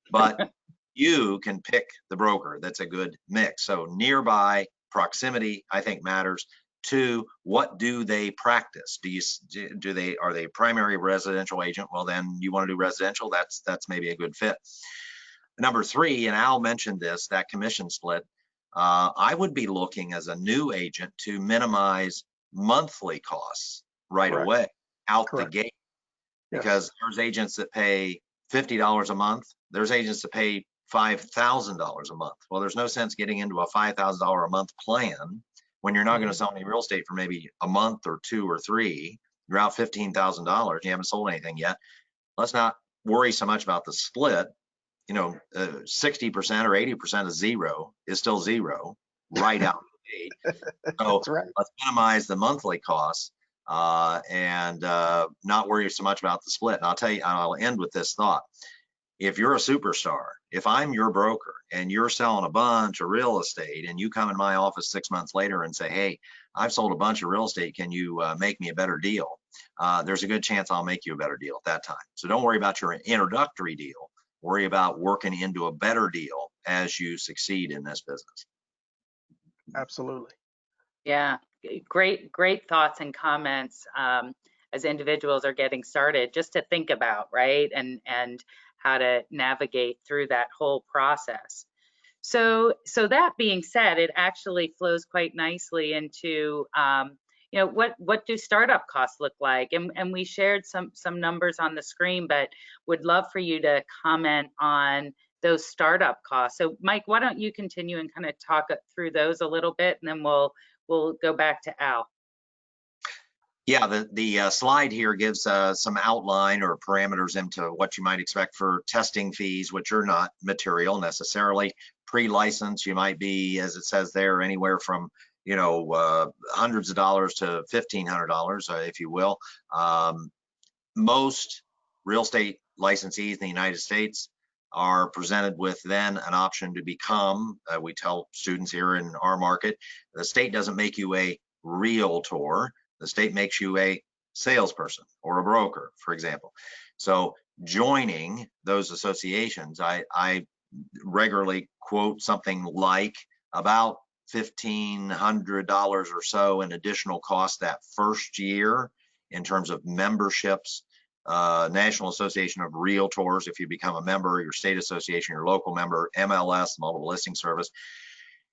but you can pick the broker that's a good mix. So nearby proximity, I think, matters. Two, what do they practice? Are they primary residential agent? Well, then you want to do residential. That's maybe a good fit. Number three, and Al mentioned this, that commission split. I would be looking as a new agent to minimize monthly costs right away out the gate, because there's agents that pay $50 a month. There's agents that pay $5,000 a month. Well, there's no sense getting into a $5,000 a month plan when you're not going to sell any real estate for maybe a month or two or three. You're out $15,000. You haven't sold anything yet. Let's not worry so much about the split. 60% or 80% of zero is still zero right out of the gate. So let's minimize the monthly costs and not worry so much about the split. And I'll tell you, I'll end with this thought. If you're a superstar, if I'm your broker and you're selling a bunch of real estate and you come in my office 6 months later and say, hey, I've sold a bunch of real estate, can you make me a better deal? There's a good chance I'll make you a better deal at that time. So don't worry about your introductory deal. Worry about working into a better deal as you succeed in this business. Absolutely. Yeah, great thoughts and comments as individuals are getting started, just to think about, right? And how to navigate through that whole process. So that being said, it actually flows quite nicely into what do startup costs look like? And we shared some numbers on the screen, but would love for you to comment on those startup costs. So Mike, why don't you continue and kind of talk through those a little bit, and then we'll go back to Al. Yeah, the slide here gives some outline or parameters into what you might expect for testing fees, which are not material necessarily. Pre-license, you might be, as it says there, anywhere from hundreds of dollars to $1,500, if you will. Most real estate licensees in the United States are presented with then an option to become, we tell students here in our market, the state doesn't make you a realtor, the state makes you a salesperson or a broker, for example. So joining those associations, I regularly quote something like about $1,500 or so in additional cost that first year in terms of memberships. National Association of Realtors, if you become a member, your state association, your local member, MLS, Multiple Listing Service,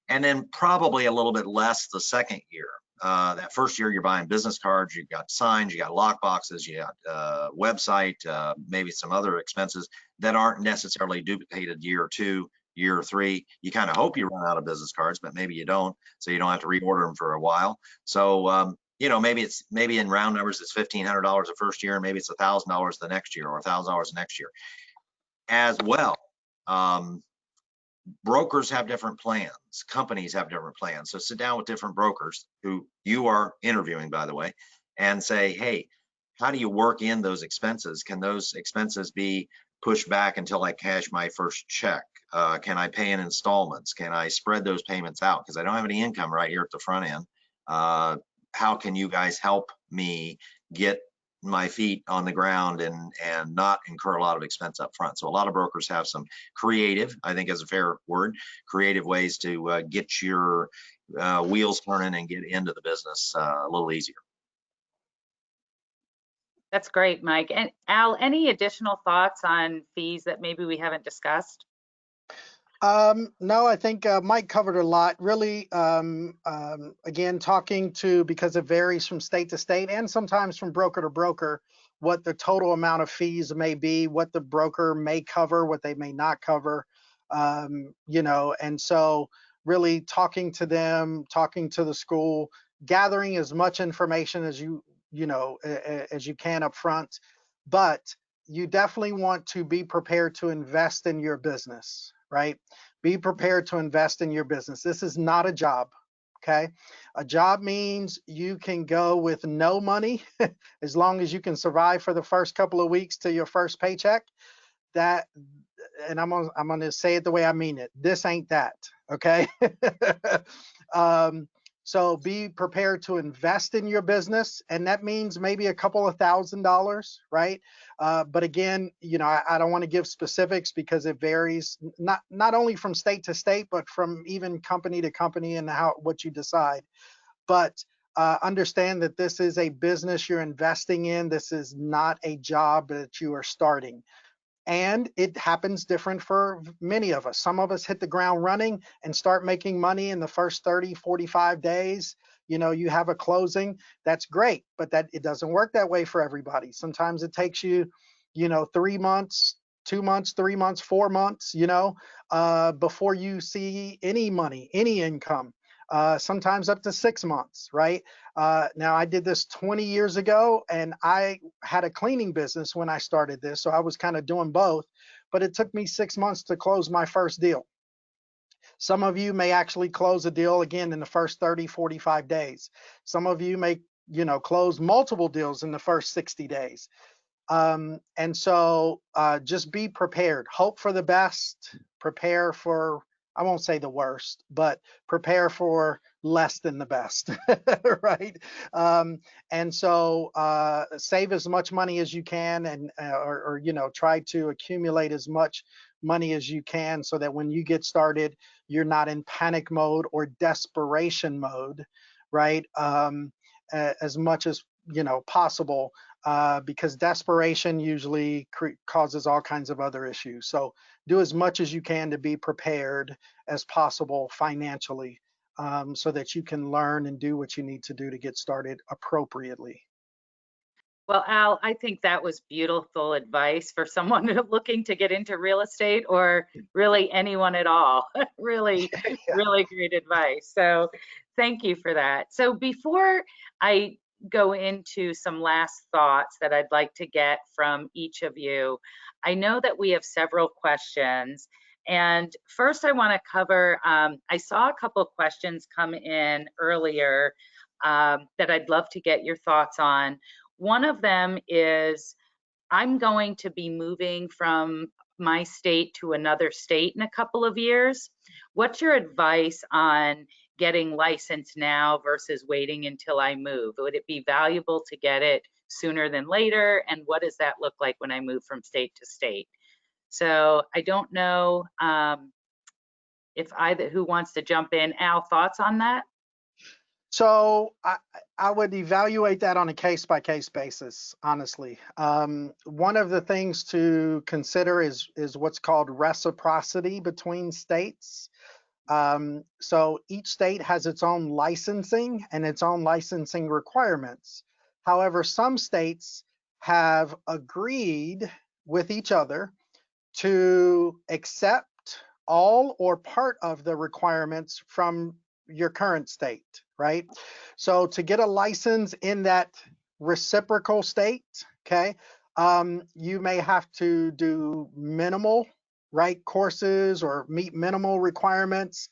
and then probably a little bit less the second year. That first year you're buying business cards, you've got signs, you got lock boxes, you got website, maybe some other expenses that aren't necessarily duplicated year 2, year 3. You kind of hope you run out of business cards, but maybe you don't, so you don't have to reorder them for a while. So maybe in round numbers it's $1,500 the first year, and maybe it's $1,000 the next year, or $1,000 the next year as well. Brokers have different plans, companies have different plans. So sit down with different brokers who you are interviewing, by the way, and say, hey, how do you work in those expenses? Can those expenses be pushed back until I cash my first check? Can I pay in installments? Can I spread those payments out? Because I don't have any income right here at the front end. How can you guys help me get my feet on the ground and not incur a lot of expense up front? So a lot of brokers have some creative, I think is a fair word, creative ways to get your wheels turning and get into the business a little easier. That's great, Mike. And Al, any additional thoughts on fees that maybe we haven't discussed? No, I think Mike covered a lot. Really, again, because it varies from state to state and sometimes from broker to broker, what the total amount of fees may be, what the broker may cover, what they may not cover, and so really talking to them, talking to the school, gathering as much information as you can up front. But you definitely want to be prepared to invest in your business, right? Be prepared to invest in your business. This is not a job, okay? A job means you can go with no money as long as you can survive for the first couple of weeks to your first paycheck. And I'm gonna say it the way I mean it. This ain't that, okay? So be prepared to invest in your business, and that means maybe a couple of $1,000s, right? But again, I don't want to give specifics because it varies not only from state to state, but from even company to company and what you decide. But understand that this is a business you're investing in. This is not a job that you are starting. And it happens different for many of us. Some of us hit the ground running and start making money in the first 30, 45 days. You have a closing, that's great, but it doesn't work that way for everybody. Sometimes it takes you, 3 months, 2 months, 3 months, 4 months, before you see any money, any income. Sometimes up to 6 months, right? Now, I did this 20 years ago, and I had a cleaning business when I started this, so I was kind of doing both, but it took me 6 months to close my first deal. Some of you may actually close a deal again in the first 30, 45 days. Some of you may, close multiple deals in the first 60 days. And so just be prepared. Hope for the best. Prepare for, I won't say the worst, but prepare for less than the best, right? And so save as much money as you can, and or try to accumulate as much money as you can, so that when you get started, you're not in panic mode or desperation mode, right? As much as possible. Because desperation usually causes all kinds of other issues. So do as much as you can to be prepared as possible financially, so that you can learn and do what you need to do to get started appropriately. Well, Al, I think that was beautiful advice for someone looking to get into real estate, or really anyone at all. Really, Yeah. really great advice. So thank you for that. So before I go into some last thoughts that I'd like to get from each of you, I know that we have several questions. And first I want to cover, I saw a couple of questions come in earlier that I'd love to get your thoughts on. One of them is, I'm going to be moving from my state to another state in a couple of years. What's your advice on getting licensed now versus waiting until I move? Would it be valuable to get it sooner than later? And what does that look like when I move from state to state? So I don't know if who wants to jump in. Al, thoughts on that? So I would evaluate that on a case-by-case basis, honestly. One of the things to consider is what's called reciprocity between states. So each state has its own licensing and its own licensing requirements. However, some states have agreed with each other to accept all or part of the requirements from your current state, right? So to get a license in that reciprocal state, okay, you may have to do minimal, right, courses or meet minimal requirements,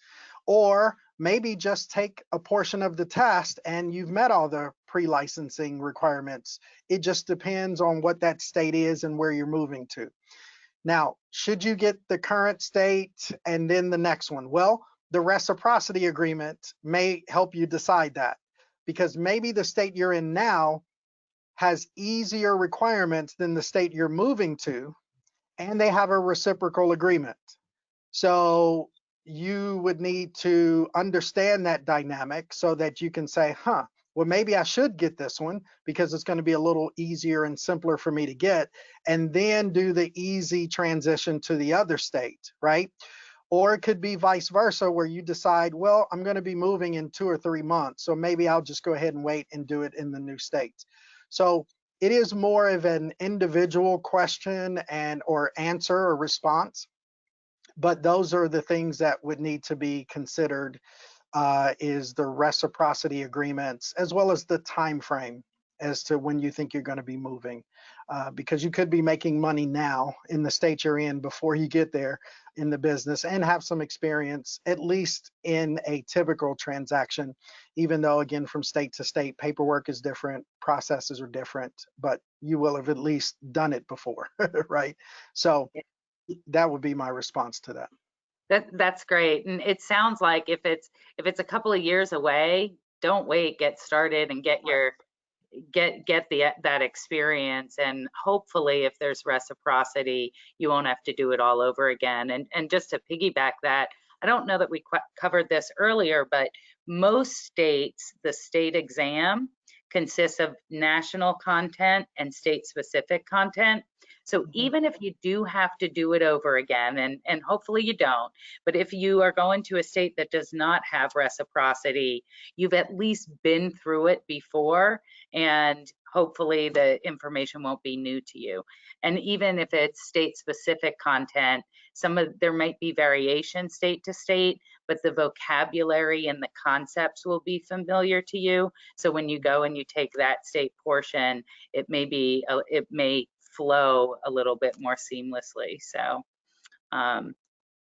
or maybe just take a portion of the test and you've met all the pre-licensing requirements. It just depends on what that state is and where you're moving to. Now, should you get the current state and then the next one? Well, the reciprocity agreement may help you decide that, because maybe the state you're in now has easier requirements than the state you're moving to, and they have a reciprocal agreement. So you would need to understand that dynamic so that you can say, huh, well, maybe I should get this one because it's going to be a little easier and simpler for me to get, and then do the easy transition to the other state, right? Or it could be vice versa, where you decide, well, I'm going to be moving in 2 or 3 months, so maybe I'll just go ahead and wait and do it in the new state. So it is more of an individual question and or answer or response, but those are the things that would need to be considered, is the reciprocity agreements as well as the time frame as to when you think you're going to be moving, because you could be making money now in the state you're in before you get there in the business and have some experience at least in a typical transaction, even though again from state to state paperwork is different, processes are different, but you will have at least done it before. Right? So that would be my response to that. That's great. And it sounds like if it's a couple of years away, don't wait, get started and get Right. your get the that experience, and hopefully if there's reciprocity you won't have to do it all over again. And just to piggyback that, I don't know that we covered this earlier, but most states, the state exam consists of national content and state specific content. So Mhm. even if you do have to do it over again, and hopefully you don't, but if you are going to a state that does not have reciprocity, you've at least been through it before, and hopefully the information won't be new to you. And even if it's state specific content, there might be variation state to state, but the vocabulary and the concepts will be familiar to you. So when you go and you take that state portion, it may flow a little bit more seamlessly. So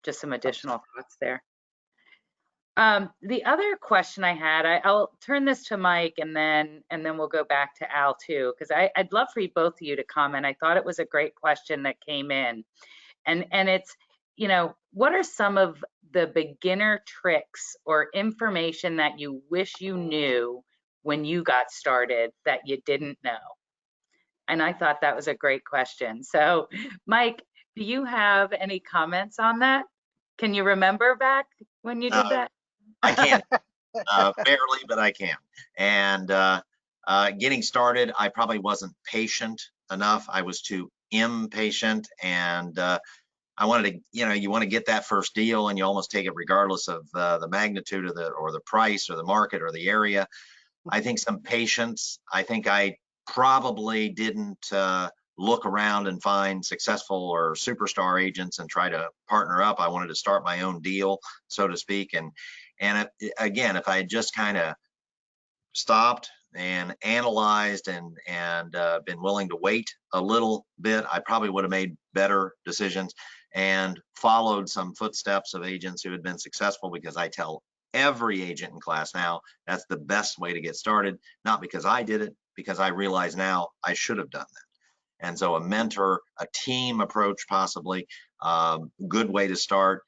just some additional thoughts there. The other question I had, I'll turn this to Mike, and then we'll go back to Al too, because I'd love for you both of you to comment. I thought it was a great question that came in, and it's, what are some of the beginner tricks or information that you wish you knew when you got started that you didn't know? And I thought that was a great question. So, Mike, do you have any comments on that? Can you remember back when you did Uh, that? I can't, barely, but I can. And getting started, I probably wasn't patient enough. I was too impatient, and I wanted to, you want to get that first deal, and you almost take it regardless of the magnitude of the price or the market or the area. I think some patience. I think I probably didn't look around and find successful or superstar agents and try to partner up. I wanted to start my own deal, so to speak. And again, if I had just kind of stopped and analyzed and been willing to wait a little bit, I probably would have made better decisions and followed some footsteps of agents who had been successful, because I tell every agent in class now that's the best way to get started, not because I did it, because I realize now I should have done that. And so a mentor, a team approach, possibly, good way to start.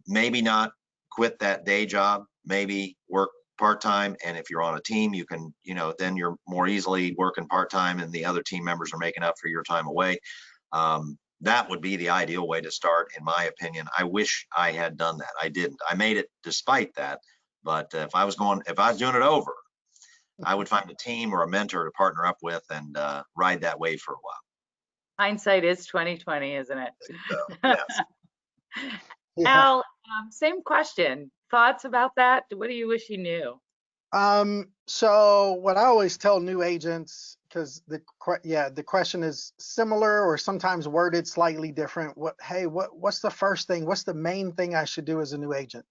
Maybe not quit that day job, maybe work part-time. And if you're on a team, you can, then you're more easily working part-time and the other team members are making up for your time away. That would be the ideal way to start, in my opinion. I wish I had done that. I didn't. I made it despite that, But if I was doing it over, I would find a team or a mentor to partner up with and ride that wave for a while. Hindsight is 2020, isn't it? So, yes. Yeah. Al, same question. Thoughts about that? What do you wish you knew? So what I always tell new agents, because the question is similar or sometimes worded slightly different. What's the first thing? What's the main thing I should do as a new agent?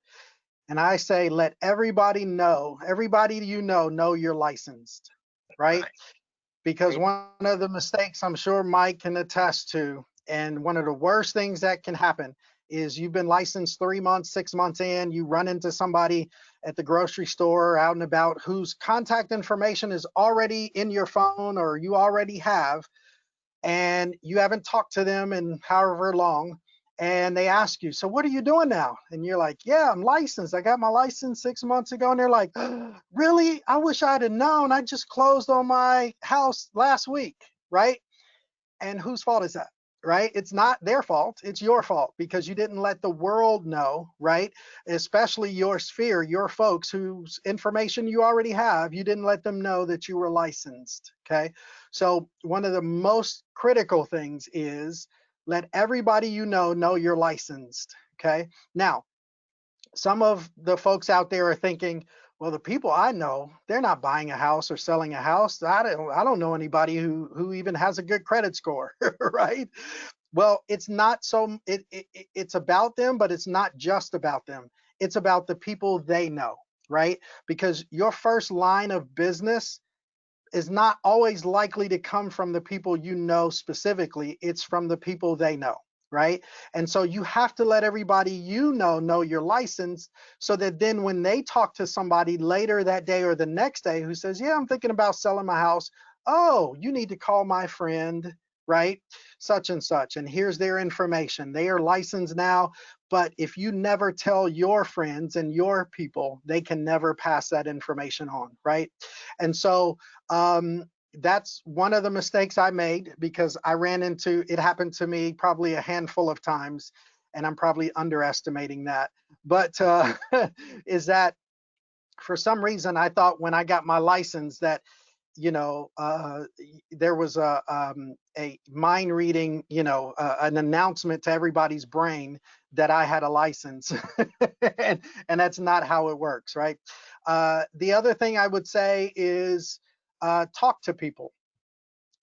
And I say, let everybody you know you're licensed, right? Right. Because Great. one of the mistakes I'm sure Mike can attest to, and one of the worst things that can happen is you've been licensed 3 months, 6 months in, you run into somebody at the grocery store out and about whose contact information is already in your phone or you already have, and you haven't talked to them in however long, and they ask you, so what are you doing now? And you're like, yeah, I'm licensed. I got my license 6 months ago. And they're like, really? I wish I'd have known. I just closed on my house last week, right? And whose fault is that? Right? It's not their fault. It's your fault because you didn't let the world know, right? Especially your sphere, your folks whose information you already have, you didn't let them know that you were licensed. Okay. So, one of the most critical things is let everybody you know you're licensed. Okay. Now, some of the folks out there are thinking, well, the people I know, they're not buying a house or selling a house. I don't know anybody who even has a good credit score, right? Well, it's not so it's about them, but it's not just about them. It's about the people they know, right? Because your first line of business is not always likely to come from the people you know specifically. It's from the people they know, right? And so you have to let everybody you know you're licensed so that then when they talk to somebody later that day or the next day who says, yeah, I'm thinking about selling my house. Oh, you need to call my friend, right? Such and such. And here's their information. They are licensed now. But if you never tell your friends and your people, they can never pass that information on, right? And so that's one of the mistakes I made because I ran into it, happened to me probably a handful of times, and I'm probably underestimating that. But is that for some reason I thought when I got my license that there was a mind reading, an announcement to everybody's brain that I had a license, and that's not how it works, right? The other thing I would say is talk to people.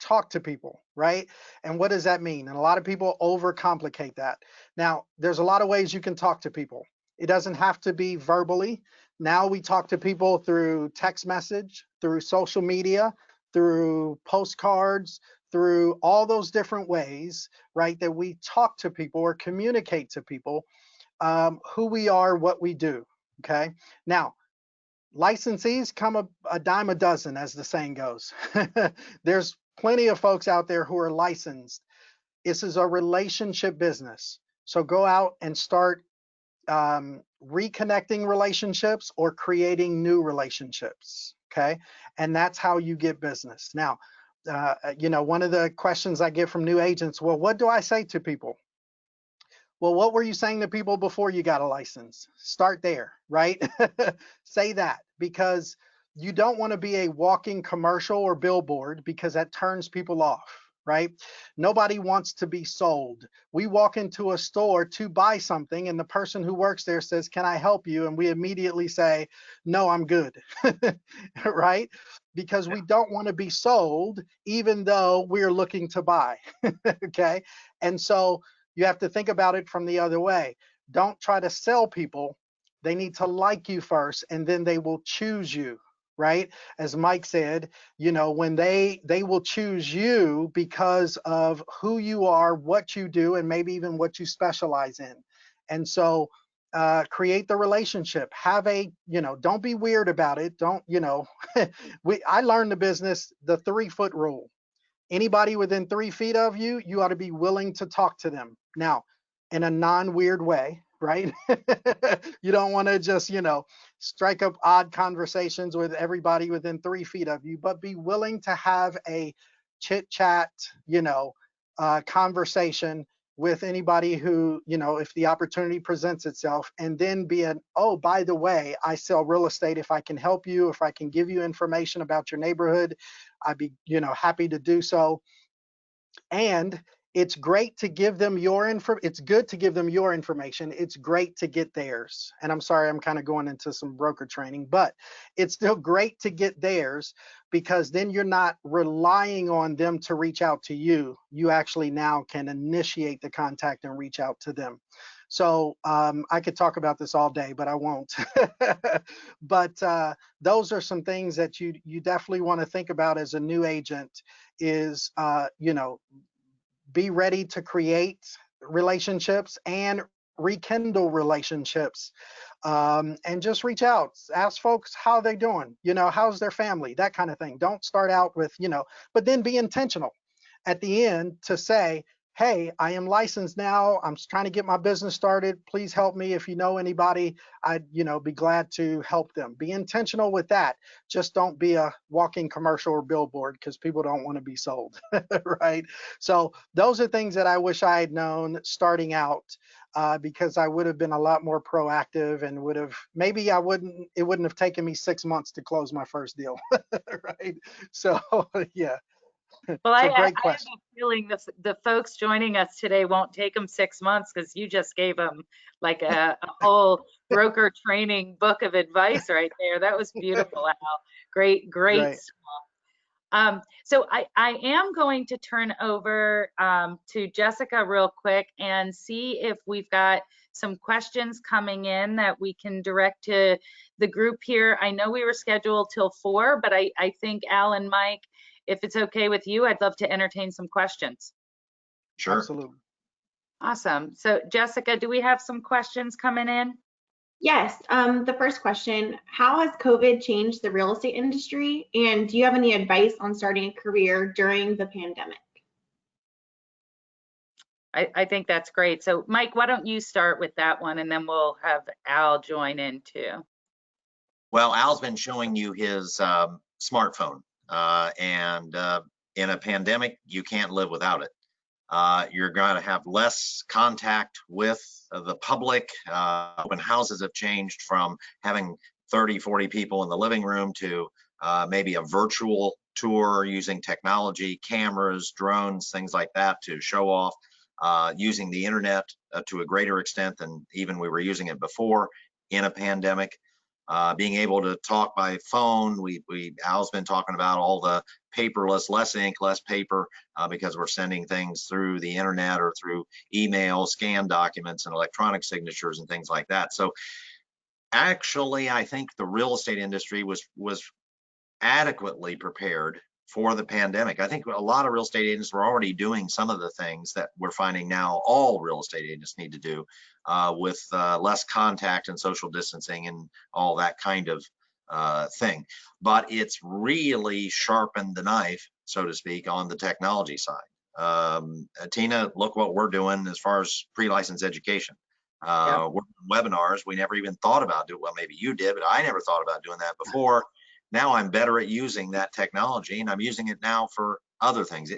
Talk to people, right? And what does that mean? And a lot of people overcomplicate that. Now, there's a lot of ways you can talk to people. It doesn't have to be verbally. Now we talk to people through text message, through social media, through postcards, through all those different ways, right? That we talk to people or communicate to people who we are, what we do. Okay. Now, licensees come a dime a dozen, as the saying goes. There's plenty of folks out there who are licensed. This is a relationship business. So go out and start reconnecting relationships or creating new relationships. Okay. And that's how you get business. Now, one of the questions I get from new agents, well, what do I say to people? Well, what were you saying to people before you got a license? Start there, right? Say that because you don't want to be a walking commercial or billboard because that turns people off, right? Nobody wants to be sold. We walk into a store to buy something and the person who works there says, "Can I help you?" And we immediately say, "No, I'm good." Right? Because we don't want to be sold even though we're looking to buy. Okay? And so you have to think about it from the other way. Don't try to sell people. They need to like you first, and then they will choose you, right? As Mike said, when they will choose you because of who you are, what you do, and maybe even what you specialize in. And so create the relationship. Don't be weird about it. Don't, I learned the business, the 3-foot rule. Anybody within 3 feet of you, you ought to be willing to talk to them. Now, in a non-weird way, right? You don't want to just, strike up odd conversations with everybody within 3 feet of you, but be willing to have a chit chat, conversation with anybody who, if the opportunity presents itself, and then being, oh, by the way, I sell real estate. If I can help you, if I can give you information about your neighborhood, I'd be, happy to do so. And it's great to give them your info. It's good to give them your information. It's great to get theirs. And I'm sorry, I'm kind of going into some broker training, but it's still great to get theirs, because then you're not relying on them to reach out to you. You actually now can initiate the contact and reach out to them. So I could talk about this all day, but I won't. But those are some things that you definitely want to think about as a new agent. Is be ready to create relationships and rekindle relationships, and just reach out, ask folks how they doing, how's their family, that kind of thing. Don't start out with, but then be intentional at the end to say, hey, I am licensed now, I'm trying to get my business started, please help me. If you know anybody, I'd be glad to help them. Be intentional with that. Just don't be a walking commercial or billboard, because people don't want to be sold. Right? So those are things that I wish I had known starting out, because I would have been a lot more proactive, and would have, maybe it wouldn't have taken me 6 months to close my first deal. Right? So yeah. Well, So I great have question. a feeling the folks joining us today won't take them 6 months, because you just gave them like a whole broker training book of advice right there. That was beautiful, Al. Great, great. Great. So I am going to turn over to Jessica real quick and see if we've got some questions coming in that we can direct to the group here. I know we were scheduled till 4, but I think Al and Mike, if it's okay with you, I'd love to entertain some questions. Sure. Absolutely. Awesome. So Jessica, do we have some questions coming in? Yes. The first question, how has COVID changed the real estate industry? And do you have any advice on starting a career during the pandemic? I think that's great. So Mike, why don't you start with that one, and then we'll have Al join in too. Well, Al's been showing you his smartphone, and in a pandemic, you can't live without it. You're going to have less contact with the public. When houses have changed from having 30, 40 people in the living room to maybe a virtual tour using technology, cameras, drones, things like that to show off, using the internet to a greater extent than even we were using it before in a pandemic. Being able to talk by phone, Al's been talking about all the paperless, less ink, less paper, because we're sending things through the internet or through email, scanned documents, and electronic signatures and things like that. So actually, I think the real estate industry was adequately prepared for the pandemic. I think a lot of real estate agents were already doing some of the things that we're finding now all real estate agents need to do, with less contact and social distancing and all that kind of thing. But it's really sharpened the knife, so to speak, on the technology side. Tina, look what we're doing as far as pre-license education. Yep. We're webinars. We never even thought about doing, well, maybe you did, but I never thought about doing that before. Now I'm better at using that technology, and I'm using it now for other things.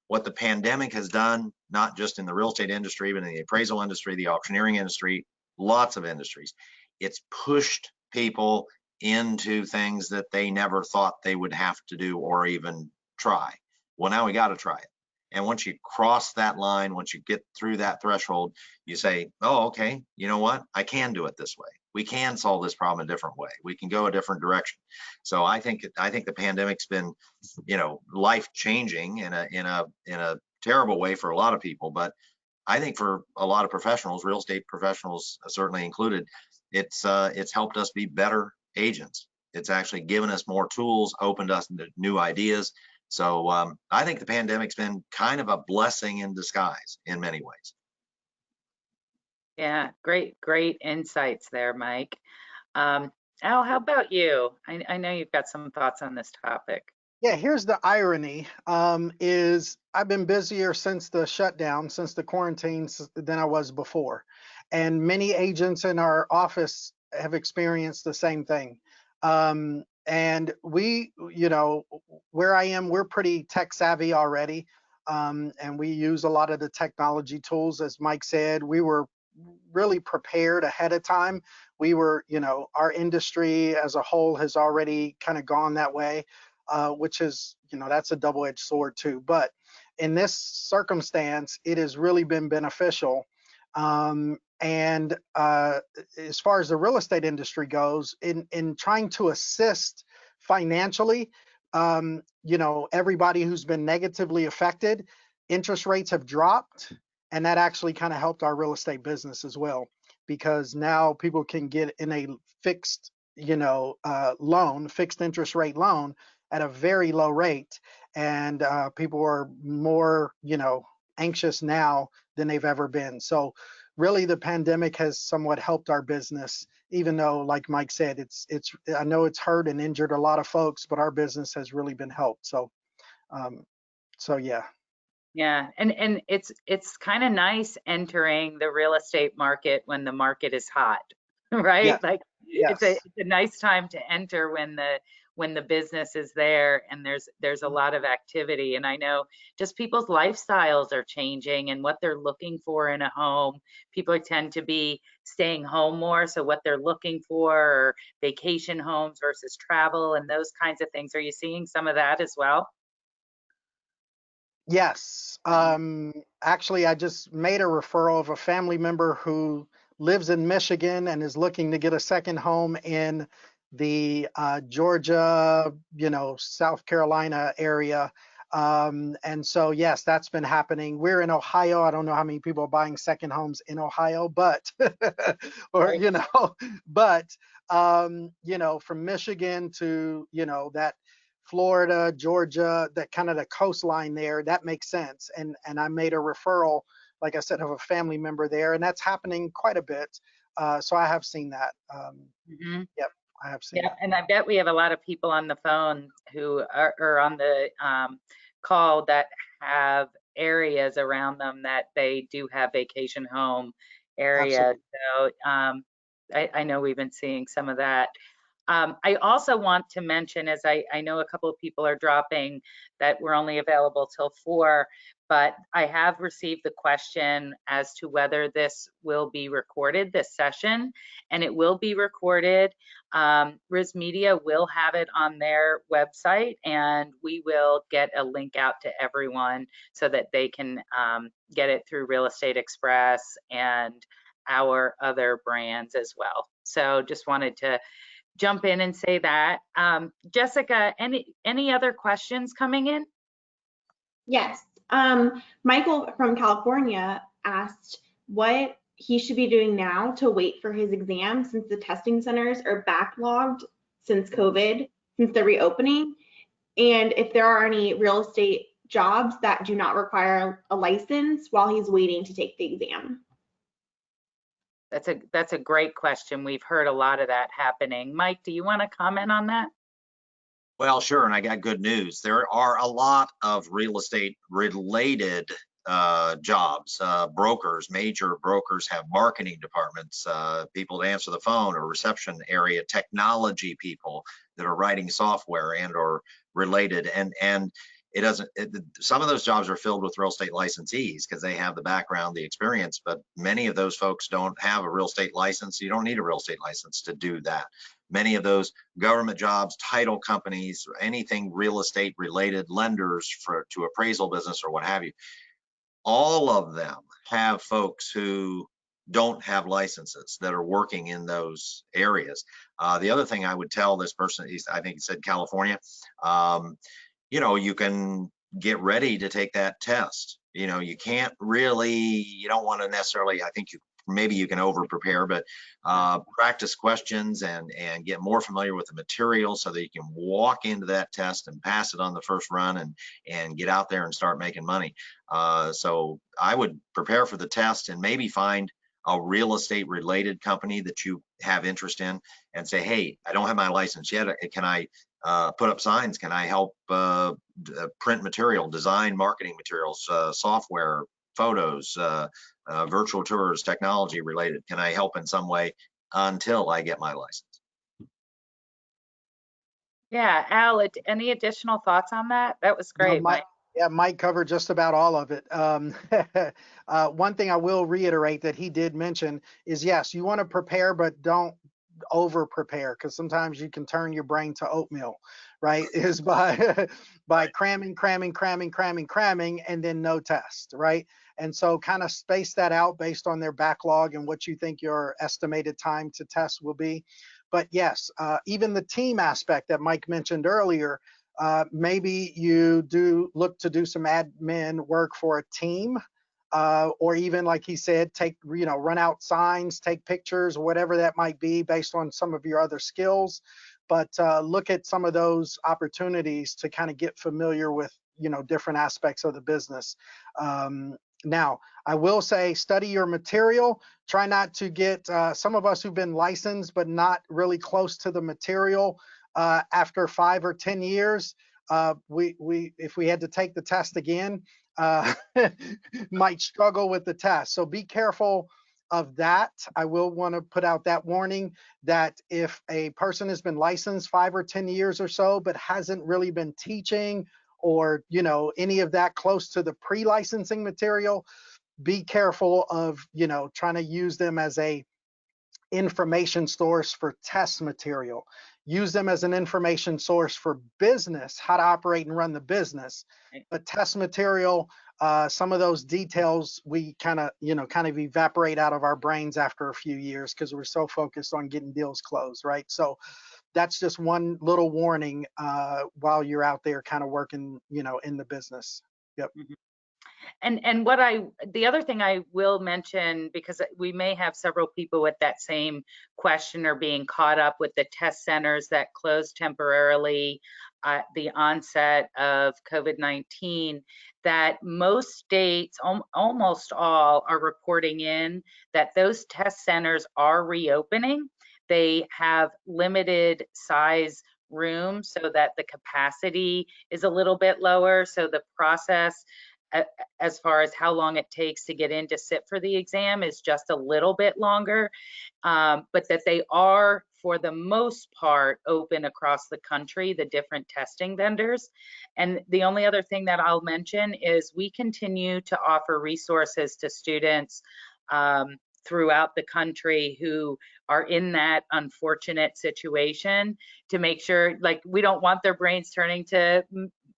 What the pandemic has done, not just in the real estate industry, but in the appraisal industry, the auctioneering industry, lots of industries, it's pushed people into things that they never thought they would have to do or even try. Well, now we got to try it. And once you cross that line, once you get through that threshold, you say, oh, okay, you know what? I can do it this way. We can solve this problem a different way. We can go a different direction. So I think the pandemic's been, life changing in a terrible way for a lot of people. But I think for a lot of professionals, real estate professionals certainly included, it's helped us be better agents. It's actually given us more tools, opened us to new ideas. So I think the pandemic's been kind of a blessing in disguise in many ways. Yeah, great insights there, Mike. Al, how about you? I know you've got some thoughts on this topic. Yeah, here's the irony, is I've been busier since the shutdown, since the quarantines, than I was before. And many agents in our office have experienced the same thing. And we, where I am, we're pretty tech savvy already. and we use a lot of the technology tools. As Mike said, we were really prepared ahead of time. We were, our industry as a whole has already kind of gone that way, which is, that's a double-edged sword too. But in this circumstance, it has really been beneficial. And as far as the real estate industry goes, in trying to assist financially, everybody who's been negatively affected, interest rates have dropped, and that actually kind of helped our real estate business as well, because now people can get in a fixed, loan, fixed interest rate loan at a very low rate. And people are more, anxious now than they've ever been. So really the pandemic has somewhat helped our business, even though, like Mike said, I know it's hurt and injured a lot of folks, but our business has really been helped. So, yeah. Yeah, and it's kind of nice entering the real estate market when the market is hot, right? Yes. Like Yes. it's a nice time to enter when the business is there and there's a lot of activity. And I know just people's lifestyles are changing and what they're looking for in a home. People tend to be staying home more, so what they're looking for are vacation homes versus travel and those kinds of things. Are you seeing some of that as well? Yes. Actually, I just made a referral of a family member who lives in Michigan and is looking to get a second home in the Georgia, South Carolina area. And so, yes, that's been happening. We're in Ohio. I don't know how many people are buying second homes in Ohio, but, or, Right. but, from Michigan to, that Florida, Georgia, that kind of the coastline there, that makes sense. And I made a referral, like I said, of a family member there, and that's happening quite a bit. So I have seen that. Mhm. Yep, I have seen Yeah, that. and I bet we have a lot of people on the phone who are on the call that have areas around them that they do have vacation home areas. Absolutely. So I know we've been seeing some of that. I also want to mention, as I know a couple of people are dropping, that we're only available till 4, but I have received the question as to whether this will be recorded, this session, and it will be recorded. RISMedia will have it on their website, and we will get a link out to everyone so that they can get it through Real Estate Express and our other brands as well. So just wanted to jump in and say that. Jessica, any other questions coming in? Yes. Michael from California asked what he should be doing now to wait for his exam since the testing centers are backlogged since COVID, since the reopening, and if there are any real estate jobs that do not require a license while he's waiting to take the exam. That's a great question. We've heard a lot of that happening. Mike, do you want to comment on that? Well, sure, and I got good news. There are a lot of real estate related jobs. Brokers, major brokers have marketing departments, people to answer the phone, or reception area, technology people that are writing software and or related. And it doesn't, some of those jobs are filled with real estate licensees because they have the background, the experience, but many of those folks don't have a real estate license. You don't need a real estate license to do that. Many of those government jobs, title companies, anything real estate related, lenders to appraisal business or what have you, all of them have folks who don't have licenses that are working in those areas. The other thing I would tell this person, I think he said California, you can get ready to take that test. You can't really, you don't want to necessarily, I think maybe you can over prepare, but practice questions and get more familiar with the material so that you can walk into that test and pass it on the first run and get out there and start making money. So I would prepare for the test and maybe find a real estate related company that you have interest in and say, hey, I don't have my license yet. Can I put up signs? Can I help print material, design marketing materials, software, photos, virtual tours, technology related? Can I help in some way until I get my license? Yeah, Al, any additional thoughts on that? That was No, great, Mike. Yeah, Mike covered just about all of it. One thing I will reiterate that he did mention is yes, you want to prepare, but don't over prepare, because sometimes you can turn your brain to oatmeal, right? Is by by cramming, and then no test, right? And so kind of space that out based on their backlog and what you think your estimated time to test will be. But yes, even the team aspect that Mike mentioned earlier, maybe you do look to do some admin work for a team, or even like he said, take, run out signs, take pictures, whatever that might be based on some of your other skills. But look at some of those opportunities to kind of get familiar with, different aspects of the business. Now, I will say, study your material. Try not to get some of us who've been licensed but not really close to the material after 5 or 10 years. We if we had to take the test again, uh, might struggle with the test. So be careful of that. I will want to put out that warning that if a person has been licensed 5 or 10 years or so, but hasn't really been teaching or, any of that close to the pre-licensing material, be careful of, trying to use them as a information source for test material. Use them as an information source for business, how to operate and run the business. But test material, some of those details we kind of evaporate out of our brains after a few years because we're so focused on getting deals closed, right? So that's just one little warning while you're out there kind of working, in the business. Yep. Mhm. And the other thing I will mention, because we may have several people with that same question or being caught up with the test centers that closed temporarily at the onset of COVID-19, that most states, almost all, are reporting in that those test centers are reopening. They have limited size rooms so that the capacity is a little bit lower. So the process as far as how long it takes to get in to sit for the exam is just a little bit longer, but that they are, for the most part, open across the country, the different testing vendors. And the only other thing that I'll mention is we continue to offer resources to students throughout the country who are in that unfortunate situation, to make sure, like, we don't want their brains turning to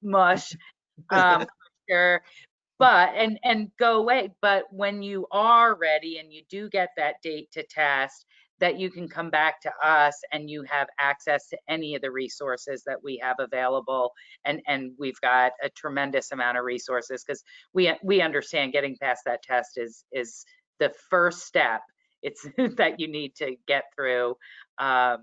mush. Sure, but and go away. But when you are ready and you do get that date to test, that you can come back to us and you have access to any of the resources that we have available. And we've got a tremendous amount of resources, because we understand getting past that test is the first step. It's that you need to get through to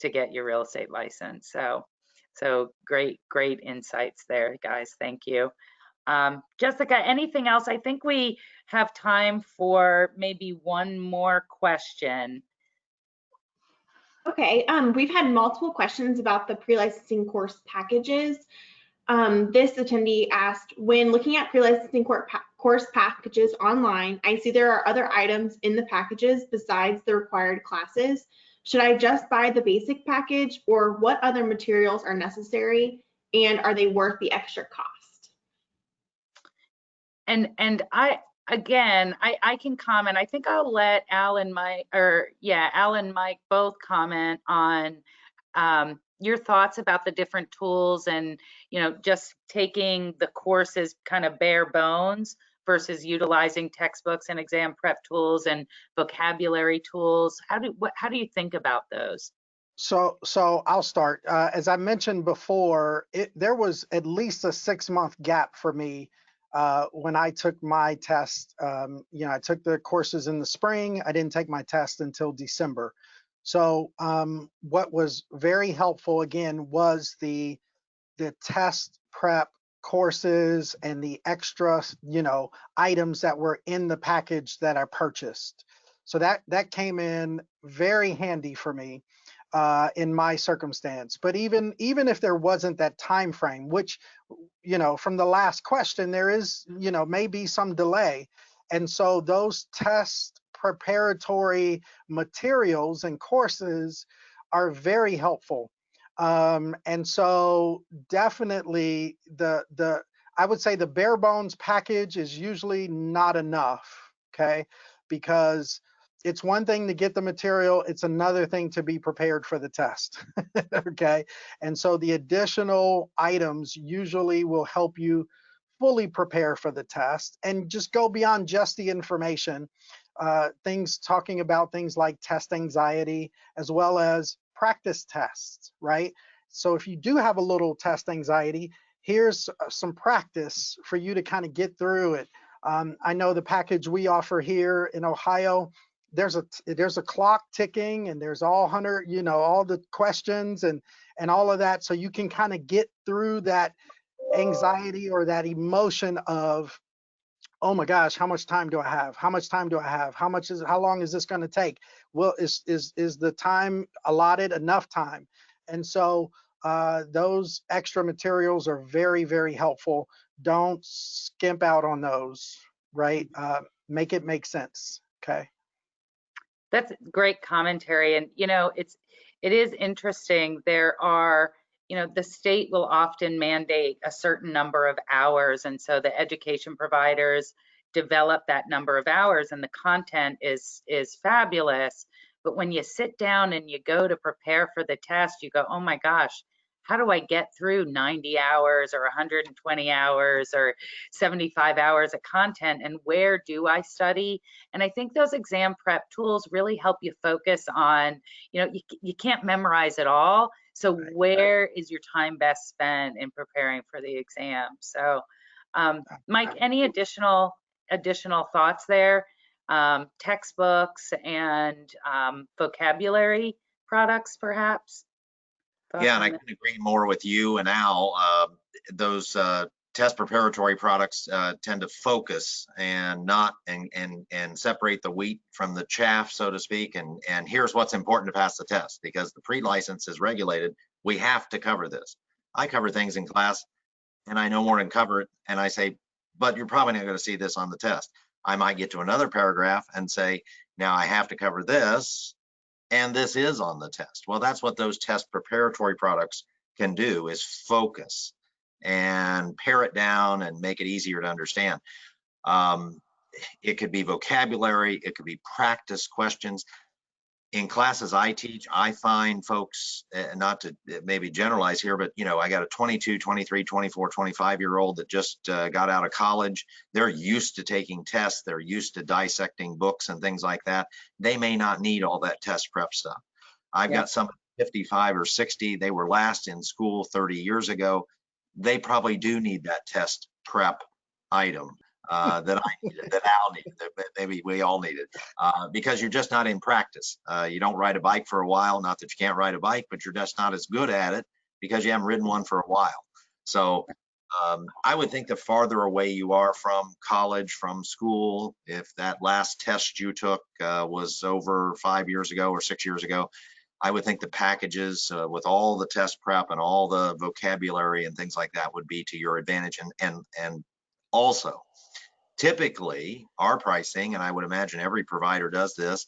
get your real estate license. So great insights there, guys. Thank you. Jessica, anything else? I think we have time for maybe one more question. Okay, we've had multiple questions about the pre-licensing course packages. This attendee asked, when looking at pre-licensing course packages online, I see there are other items in the packages besides the required classes. Should I just buy the basic package, or what other materials are necessary, and are they worth the extra cost? And I can comment. I think I'll let Al and Mike both comment on your thoughts about the different tools, and just taking the courses kind of bare bones versus utilizing textbooks and exam prep tools and vocabulary tools. How do you think about those? So I'll start. As I mentioned before, there was at least a 6-month gap for me when I took my test. I took the courses in the spring. I didn't take my test until December. So what was very helpful again was the test prep courses and the extra, items that were in the package that I purchased. So that came in very handy for me in my circumstance. But even if there wasn't that time frame, which, from the last question, there is, maybe some delay. And so those test preparatory materials and courses are very helpful. And so definitely I would say the bare bones package is usually not enough, okay? Because it's one thing to get the material, it's another thing to be prepared for the test, okay? And so the additional items usually will help you fully prepare for the test and just go beyond just the information. Things talking about things like test anxiety as well as practice tests, right? So if you do have a little test anxiety, here's some practice for you to kind of get through it. I know the package we offer here in Ohio, there's a clock ticking and there's all 100, you know, all the questions and all of that, so you can kind of get through that anxiety or that emotion of, oh my gosh, how much time do I have? How much time do I have? How long is this going to take? Well, is the time allotted enough time? And so those extra materials are very, very helpful. Don't skimp out on those, right? Make it make sense. Okay. That's great commentary. And, you know, it is interesting. There are, you know, the state will often mandate a certain number of hours. And so the education providers develop that number of hours and the content is fabulous. But when you sit down and you go to prepare for the test, you go, oh my gosh, how do I get through 90 hours or 120 hours or 75 hours of content? And where do I study? And I think those exam prep tools really help you focus on, you know, you can't memorize it all. So where is your time best spent in preparing for the exam? So, Mike, any additional thoughts there? Textbooks and vocabulary products, perhaps? Thoughts Yeah, and on I that? couldn't agree more with you and Al. Those test preparatory products tend to focus and not and separate the wheat from the chaff, so to speak. And here's what's important to pass the test, because the pre-license is regulated. We have to cover this. I cover things in class and I know more than cover it. And I say, but you're probably not going to see this on the test. I might get to another paragraph and say, now I have to cover this, and this is on the test. Well, that's what those test preparatory products can do, is focus and pare it down and make it easier to understand. It could be vocabulary, it could be practice questions. In classes I teach, I find folks, not to maybe generalize here, but you know, I got a 22, 23, 24, 25-year-old that just got out of college. They're used to taking tests. They're used to dissecting books and things like that. They may not need all that test prep stuff. I've got some 55 or 60. They were last in school 30 years ago. They probably do need that test prep item that I needed, that Al needed, that maybe we all needed, because you're just not in practice. You don't ride a bike for a while, not that you can't ride a bike, but you're just not as good at it because you haven't ridden one for a while. So I would think the farther away you are from college, from school, if that last test you took was over 5 years ago or 6 years ago, I would think the packages with all the test prep and all the vocabulary and things like that would be to your advantage. And also, typically our pricing, and I would imagine every provider does this,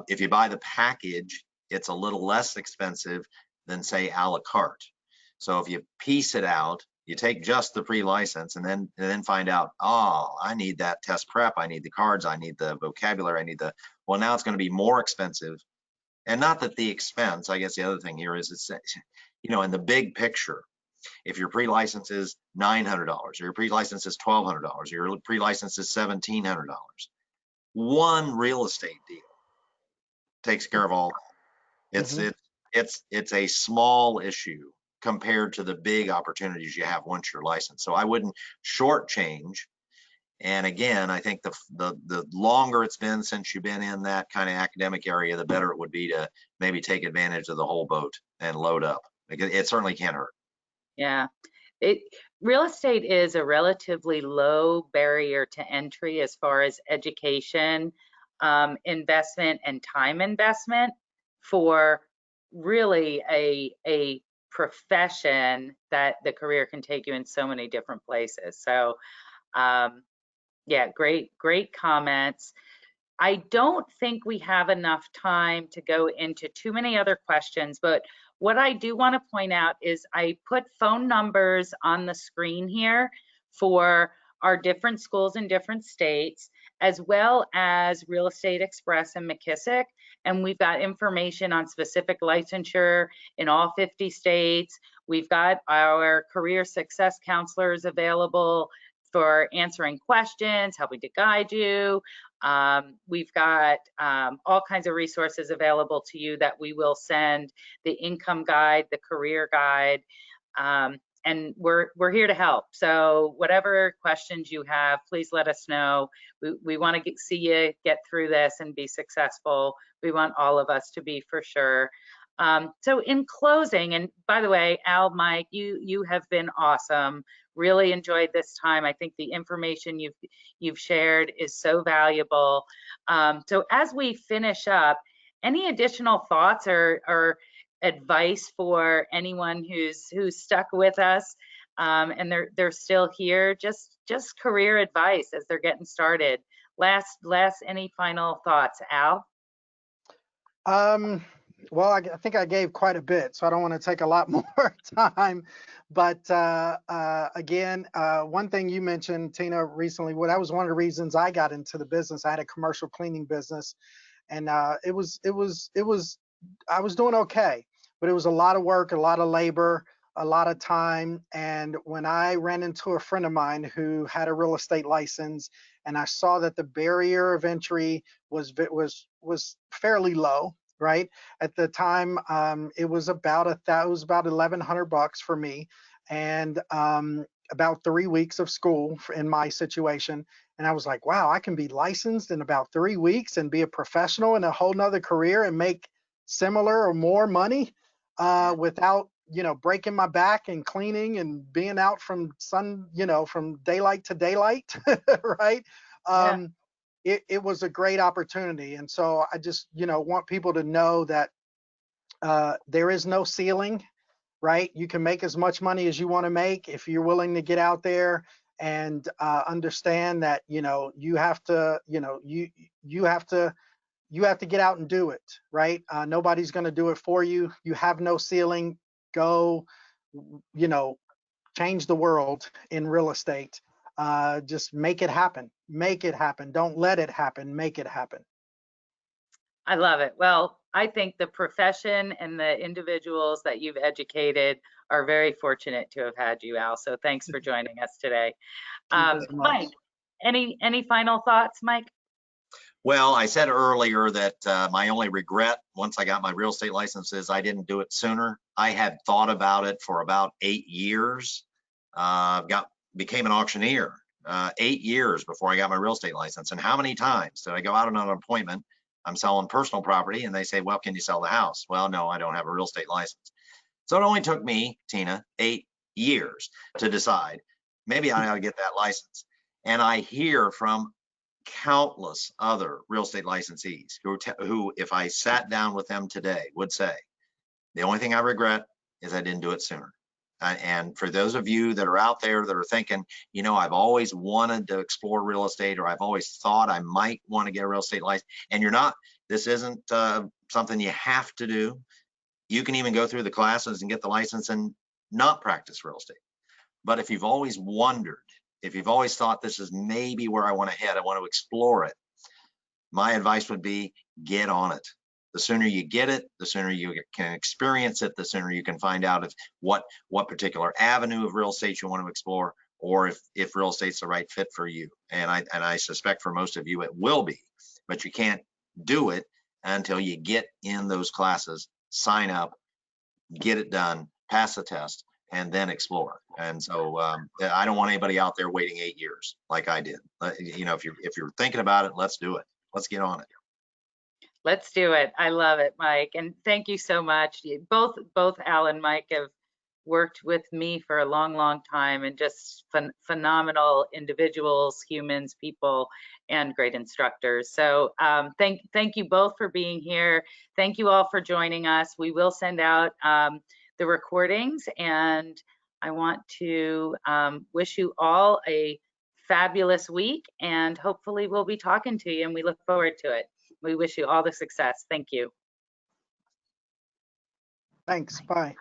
if you buy the package, it's a little less expensive than, say, a la carte. So if you piece it out, you take just the pre-license and then find out, oh, I need that test prep, I need the cards, I need the vocabulary, I need the, well, now it's going to be more expensive. And not that the expense, I guess the other thing here is, it's, you know, in the big picture, if your pre-license is $900, or your pre-license is $1,200, or your pre-license is $1,700, one real estate deal takes care of all that. It's a small issue compared to the big opportunities you have once you're licensed. So I wouldn't shortchange. And again, I think the longer it's been since you've been in that kind of academic area, the better it would be to maybe take advantage of the whole boat and load up, because it certainly can't hurt. Yeah. Real estate is a relatively low barrier to entry as far as education, investment, and time investment for really a profession that the career can take you in so many different places. So, yeah, great comments. I don't think we have enough time to go into too many other questions, but what I do want to point out is I put phone numbers on the screen here for our different schools in different states, as well as Real Estate Express and McKissick. And we've got information on specific licensure in all 50 states. We've got our career success counselors available for answering questions, helping to guide you. We've got all kinds of resources available to you that we will send, the income guide, the career guide, and we're here to help. So whatever questions you have, please let us know. We want to see you get through this and be successful. We want all of us to be, for sure. So in closing, and by the way, Al, Mike, you have been awesome. Really enjoyed this time. I think the information you've shared is so valuable. So as we finish up, any additional thoughts or advice for anyone who's stuck with us and they're still here? Just career advice as they're getting started. Last, any final thoughts, Al? Well, I think I gave quite a bit, so I don't want to take a lot more time. But again, one thing you mentioned, Tina, recently, that was one of the reasons I got into the business. I had a commercial cleaning business, and I was doing okay, but it was a lot of work, a lot of labor, a lot of time. And when I ran into a friend of mine who had a real estate license, and I saw that the barrier of entry was fairly low, right? At the time, it was about $1,100 for me, and about 3 weeks of school in my situation. And I was like, wow, I can be licensed in about 3 weeks and be a professional in a whole nother career and make similar or more money without, breaking my back and cleaning and being out from from daylight to daylight, right? Yeah. It was a great opportunity. And so I just, want people to know that there is no ceiling, right? You can make as much money as you want to make if you're willing to get out there and understand that, you have to, you have to get out and do it, right? Nobody's going to do it for you. You have no ceiling. Go, change the world in real estate. Just make it happen. Make it happen. Don't let it happen. Make it happen. I love it. Well, I think the profession and the individuals that you've educated are very fortunate to have had you, Al. So thanks for joining us today. Thank you very much. Mike, any final thoughts, Mike? Well, I said earlier that my only regret once I got my real estate license is I didn't do it sooner. I had thought about it for about 8 years. Became an auctioneer 8 years before I got my real estate license. And how many times did I go out on an appointment? I'm selling personal property, and they say, well, can you sell the house? Well, no, I don't have a real estate license. So it only took me, Tina, 8 years to decide maybe I ought to get that license. And I hear from countless other real estate licensees who, if I sat down with them today, would say, the only thing I regret is I didn't do it sooner. And for those of you that are out there that are thinking, I've always wanted to explore real estate, or I've always thought I might want to get a real estate license, and you're not, this isn't something you have to do. You can even go through the classes and get the license and not practice real estate. But if you've always wondered, if you've always thought this is maybe where I want to head, I want to explore it, my advice would be get on it. The sooner you get it, the sooner you can experience it, the sooner you can find out what particular avenue of real estate you want to explore, or if real estate's the right fit for you. And I suspect for most of you it will be, but you can't do it until you get in those classes, sign up, get it done, pass the test, and then explore. And so I don't want anybody out there waiting 8 years like I did. If you're thinking about it, let's do it. Let's get on it. Let's do it. I love it, Mike. And thank you so much. Both Al and Mike have worked with me for a long, long time, and just phenomenal individuals, humans, people, and great instructors. So thank you both for being here. Thank you all for joining us. We will send out the recordings, and I want to wish you all a fabulous week, and hopefully we'll be talking to you, and we look forward to it. We wish you all the success. Thank you. Thanks. Bye.